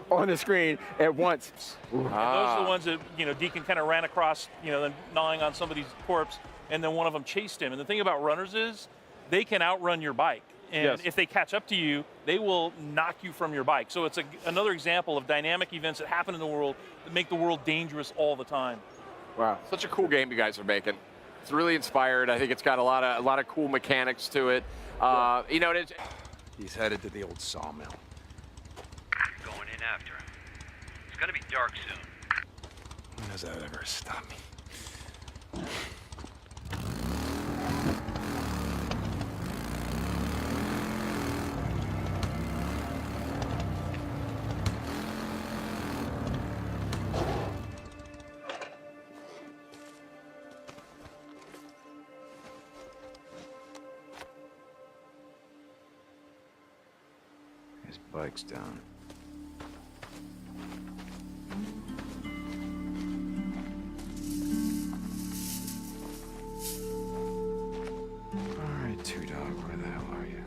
on the screen at once. And those are the ones that, Deacon kind of ran across, then gnawing on somebody's corpse, and then one of them chased him. And the thing about runners is they can outrun your bike. And Yes. if they catch up to you, they will knock you from your bike. So it's another example of dynamic events that happen in the world that make the world dangerous all the time. Wow, such a cool game you guys are making. It's really inspired. I think it's got a lot of cool mechanics to it. You know, He's headed to the old sawmill. Going in after him. It's gonna be dark soon. When does that ever stop me? His bike's down. All right, Two Dog, where the hell are you?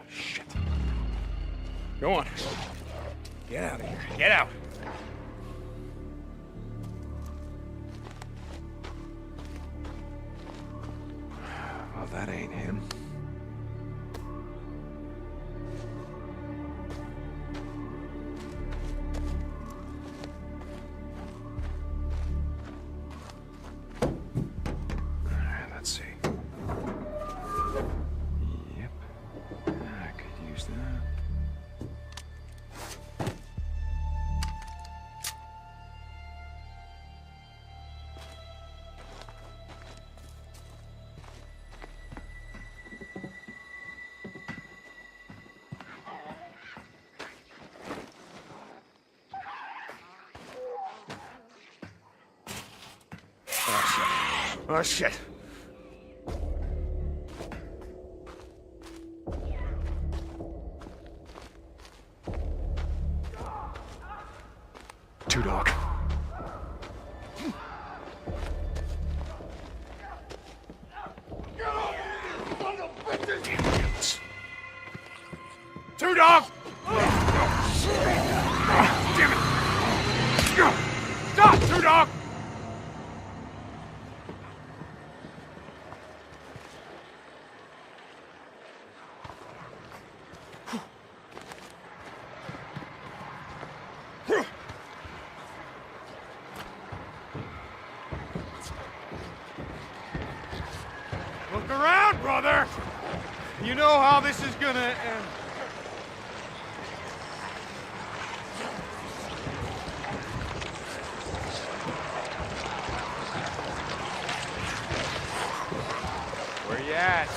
Shit. Go on. Get out of here. Get out. Well, that ain't him. Alright, let's see. Yep. I could use that. Oh, shit. Two Dog. Two Dog! Damn it! Stop, Two Dog! Look around, brother! You know how this is gonna end. Where you at?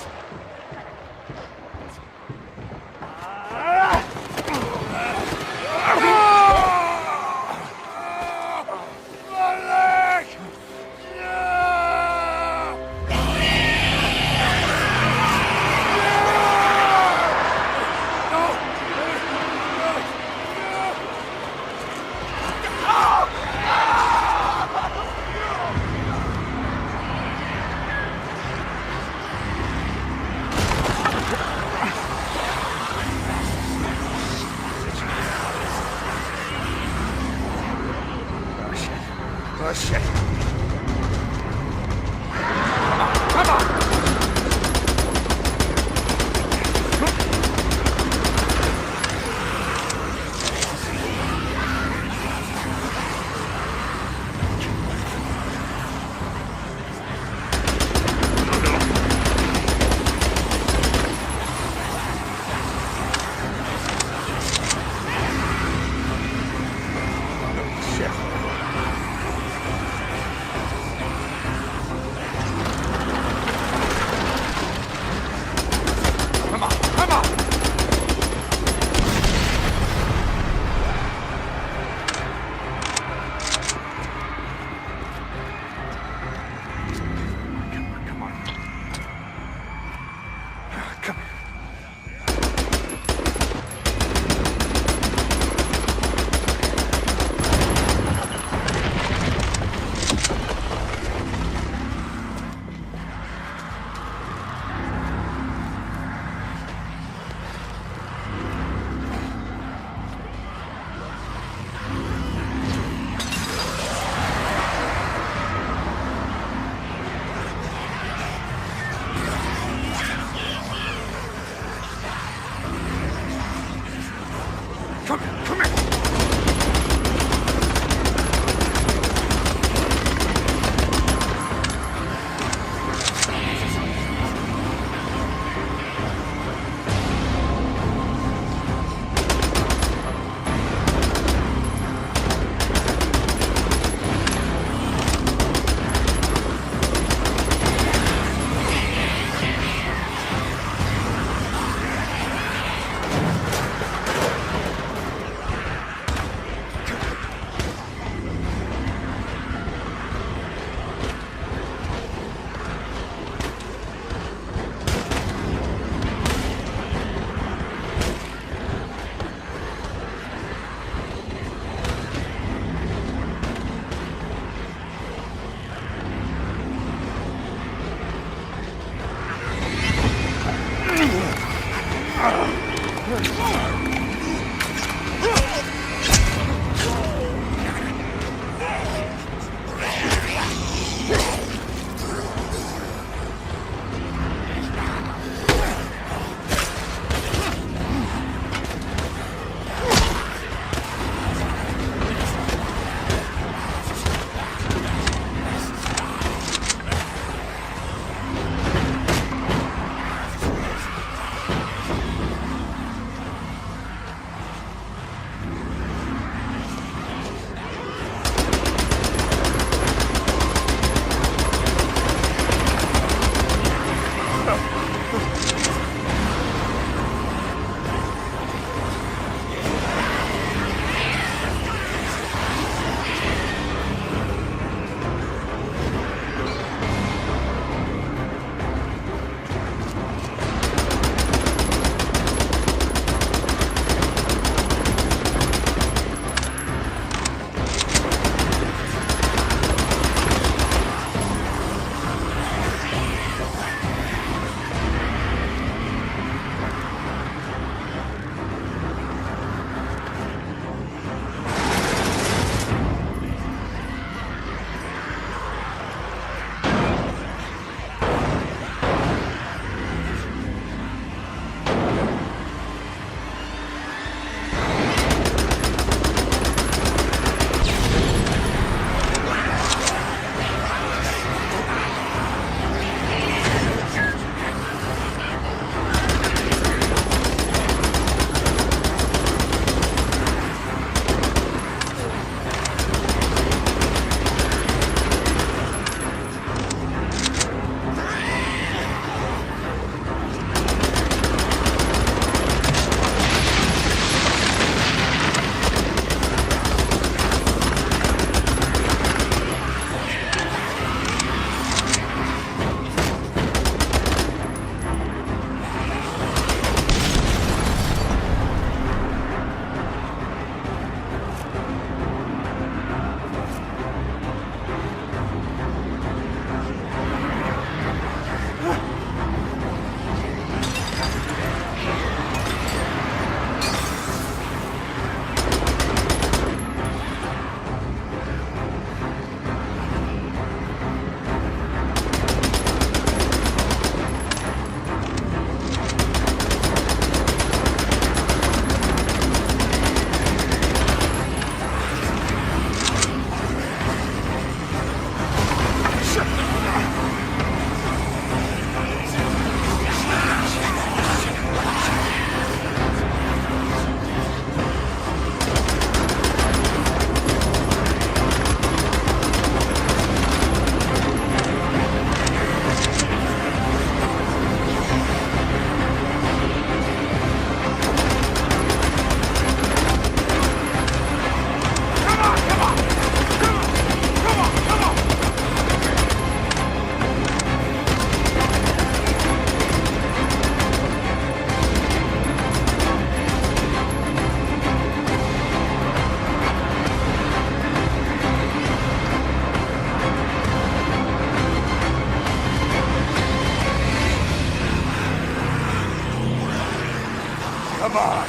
Come on!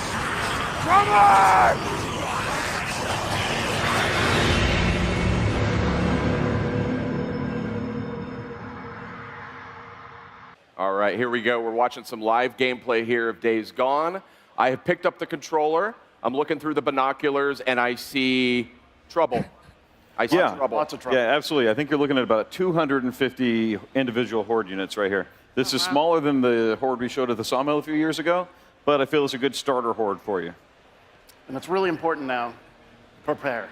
Come on! All right, here we go. We're watching some live gameplay here of Days Gone. I have picked up the controller. I'm looking through the binoculars, and I see trouble. I see trouble. Lots of trouble. Yeah, absolutely. I think you're looking at about 250 individual horde units right here. This is smaller than the horde we showed at the sawmill a few years ago, but I feel it's a good starter horde for you. And it's really important now. Prepare.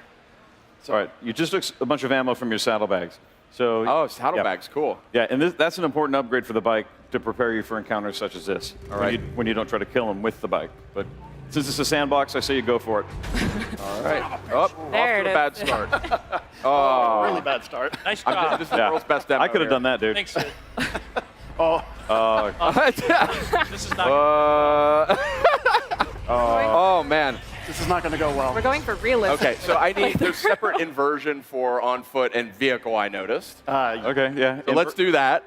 All right, you just took a bunch of ammo from your saddlebags. So, saddlebags, cool. Yeah, and that's an important upgrade for the bike to prepare you for encounters such as this. All right. When you don't try to kill them with the bike. But since it's a sandbox, I say you go for it. All right. Off to a bad start. Really bad start. Nice job. This is the world's best demo. I could have done that, dude. Thanks, Sid. This is not. Oh man. This is not going to go well. We're going for realism. Okay, so there's separate inversion for on foot and vehicle, I noticed. Okay, yeah. So let's do that.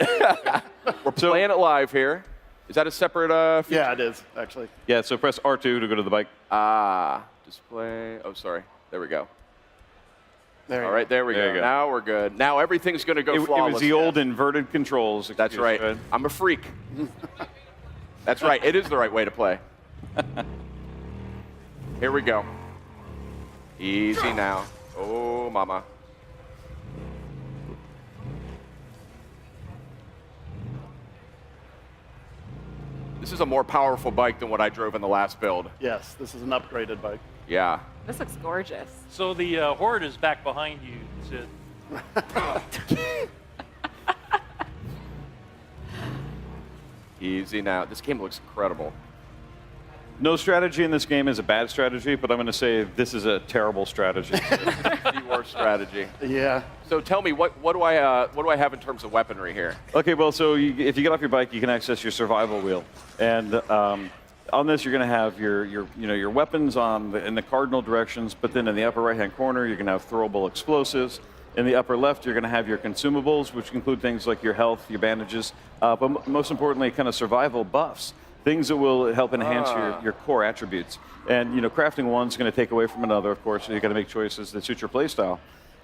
We're playing it live here. Is that a separate feature? Yeah, it is, actually. Yeah, so press R2 to go to the bike. Display. Oh, sorry. There we go. There All right, there we go. Now we're good. Now everything's going to go flawless. It was the old inverted controls. That's right. I'm a freak. That's right. It is the right way to play. Here we go. Easy now. Oh, mama. This is a more powerful bike than what I drove in the last build. Yes, this is an upgraded bike. Yeah. This looks gorgeous. So the horde is back behind you, Sid. Easy now. This game looks incredible. No strategy in this game is a bad strategy, but I'm going to say this is a terrible strategy. The worst strategy. Yeah. So tell me, what do I have in terms of weaponry here? Okay, well, so if you get off your bike, you can access your survival wheel, and on this, you're going to have your weapons in the cardinal directions, but then in the upper right-hand corner, you're going to have throwable explosives. In the upper left, you're going to have your consumables, which include things like your health, your bandages, but most importantly, kind of survival buffs, things that will help enhance your core attributes. And crafting one's going to take away from another, of course, so you got to make choices that suit your playstyle.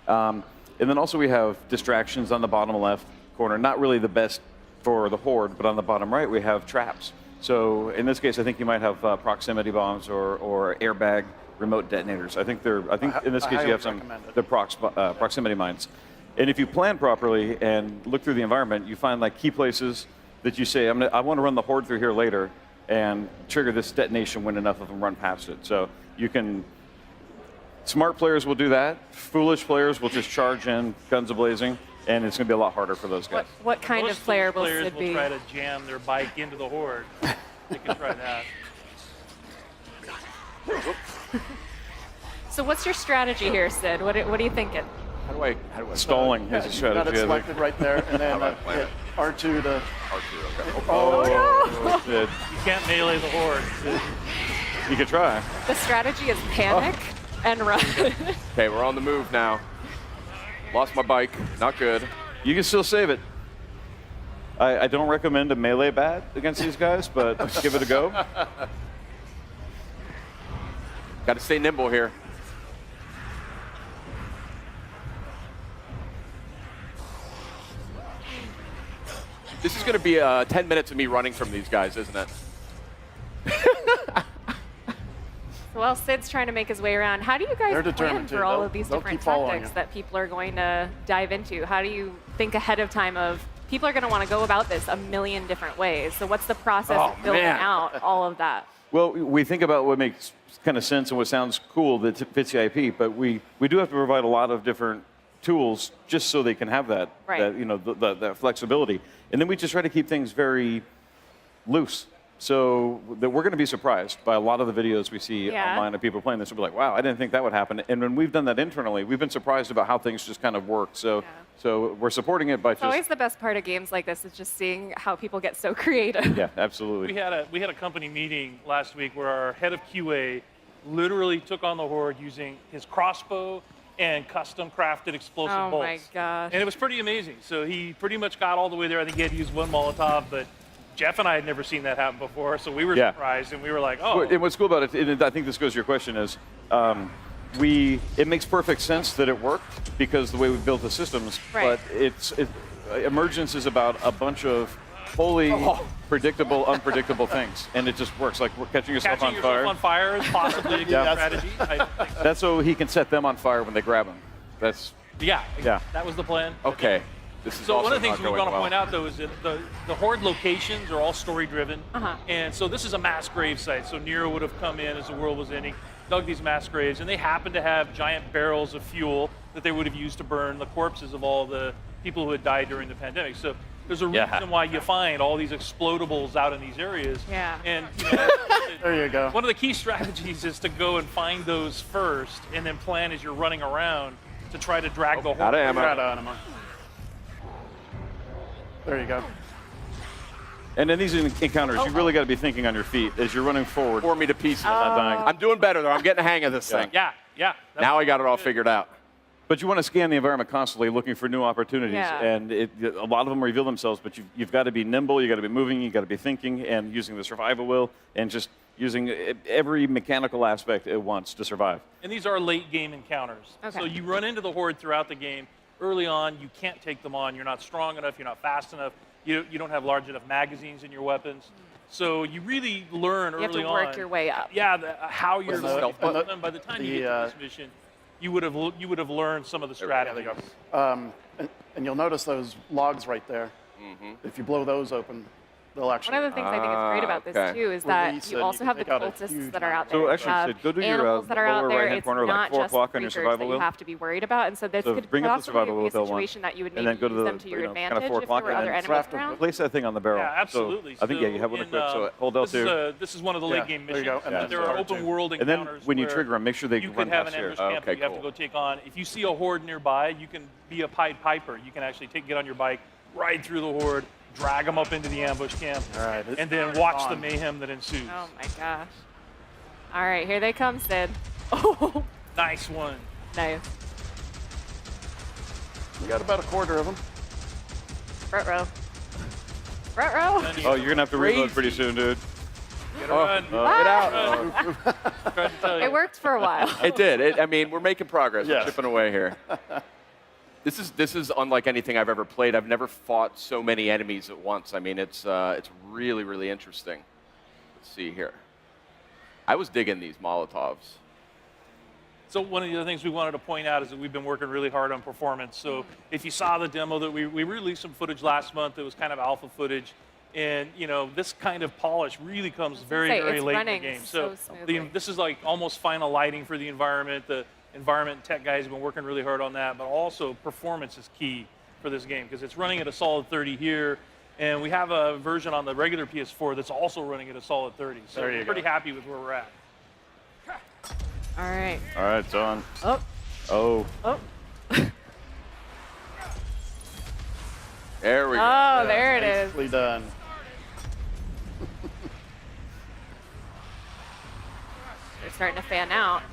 And then also we have distractions on the bottom left corner. Not really the best for the horde, but on the bottom right, we have traps. So in this case, I think you might have proximity bombs or airbag remote detonators. I think in this case you have the proximity mines. And if you plan properly and look through the environment, you find like key places that you say, I want to run the horde through here later and trigger this detonation when enough of them run past it. So you can, smart players will do that. Foolish players will just charge in, guns a-blazing, and it's going to be a lot harder for those guys. What kind of player will players Sid will be? try to jam their bike into the horde. They can try that. So what's your strategy here, Sid? What are you thinking? How do I Stalling is a strategy. You got it selected right there, and then hit R2 to... R2, okay. Oh, no! You can't melee the horde. You could try. The strategy is panic and run. Okay, we're on the move now. Lost my bike. Not good. You can still save it. I don't recommend a melee bat against these guys, but give it a go. Got to stay nimble here. This is going to be 10 minutes of me running from these guys, isn't it? Well, Sid's trying to make his way around. How do you guys plan for all of these different tactics that people are going to dive into? How do you think ahead of time of people are going to want to go about this a million different ways? So what's the process of building out all of that? Well, we think about what makes kind of sense and what sounds cool that fits the IP, but we do have to provide a lot of different tools just so they can have that, that flexibility. And then we just try to keep things very loose. So that we're going to be surprised by a lot of the videos we see online of people playing this. We'll be like, wow, I didn't think that would happen. And when we've done that internally, we've been surprised about how things just kind of work. So we're supporting it by It's always the best part of games like this is just seeing how people get so creative. Yeah, absolutely. We had a company meeting last week where our head of QA literally took on the horde using his crossbow and custom crafted explosive bolts. Oh my gosh. And it was pretty amazing. So he pretty much got all the way there. I think he had to use one Molotov, but Jeff and I had never seen that happen before, so we were surprised, and we were like, oh. And what's cool about it, and I think this goes to your question, is it makes perfect sense that it worked because the way we built the systems, but Emergence is about a bunch of wholly predictable, unpredictable things, and it just works. Like we're catching yourself on fire. On fire is possibly a good strategy. I don't think so. That's so he can set them on fire when they grab him. That's that was the plan. Okay. This is so one of the things we want to well. point out, though, is that the horde locations are all story-driven. And so this is a mass grave site. So Nero would have come in as the world was ending, dug these mass graves, and they happen to have giant barrels of fuel that they would have used to burn the corpses of all the people who had died during the pandemic. So there's a reason why you find all these explodables out in these areas. And there you go. One of the key strategies is to go and find those first, and then plan as you're running around to try to drag the horde. Out of ammo. There you go. And in these encounters, you really got to be thinking on your feet as you're running forward. Pour me to pieces. Not dying. I'm doing better, though. I'm getting the hang of this thing. Yeah. Now I got it all figured out. But you want to scan the environment constantly, looking for new opportunities, Yeah. and a lot of them reveal themselves. But you've got to be nimble, you've got to be moving, you've got to be thinking, and using the survival wheel, and just using every mechanical aspect at once to survive. And these are late game encounters. Okay. So you run into the Horde throughout the game. Early on, you can't take them on. You're not strong enough. You're not fast enough. You don't have large enough magazines in your weapons. So you really learn early on. You have to work your way up. Yeah, how you're going. And And by the time you get to this mission, you would have learned some of the strategies. And you'll notice those logs right there. If you blow those open, they'll actually. One of the things I think is great about this too is that you also have the cultists that are out there. So actually, you go to your animals that are out lower there. right-hand It's corner, like not 4 just o'clock on your creatures survival that you wheel. have to be worried about, and so this So could bring up the possibly survival be a wheel, L1, situation that you would and maybe then go to use the them to your kind of advantage 4 if o'clock, there were and other then enemies around. place that thing on the barrel. Yeah, absolutely. So I think, yeah, you have one equipped, so hold L2. This is one of the late game missions. And But there are open world And then encounters when you where trigger them, make sure they you run could have an past here. ambush camp that you have to go take on. If you see a Horde nearby, you can be a Pied Piper. You can actually get on your bike, ride through the Horde, drag them up into the ambush camp, and then watch the mayhem that ensues. Oh my gosh. All right, here they come, Sid. Oh, nice one. Nice. We got about a quarter of them. Front row. Front row. Oh, you're going to have to reload pretty soon, dude. Get out. It worked for a while. It did. I mean, we're making progress. Yes. We're chipping away here. This is unlike anything I've ever played. I've never fought so many enemies at once. I mean, it's really, really interesting. Let's see here. I was digging these Molotovs. So one of the other things we wanted to point out is that we've been working really hard on performance. So if you saw the demo that we released some footage last month, it was kind of alpha footage. And, this kind of polish really comes very late in the game. So this is like almost final lighting for the environment. The environment and tech guys have been working really hard on that. But also performance is key for this game because it's running at a solid 30 here. And we have a version on the regular PS4 that's also running at a solid 30. So we're pretty happy with where we're at. All right. All right, it's on. Oh. Oh. Oh. There we go. Oh, there it is. Nicely done. They're starting to fan out.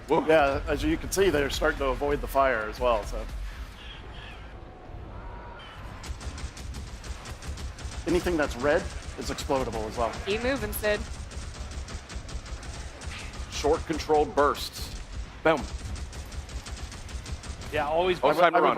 Yeah, as you can see, they're starting to avoid the fire as well. So, anything that's red is explodable as well. Keep moving, Sid. Short controlled bursts. Boom. Yeah, always. Time to run.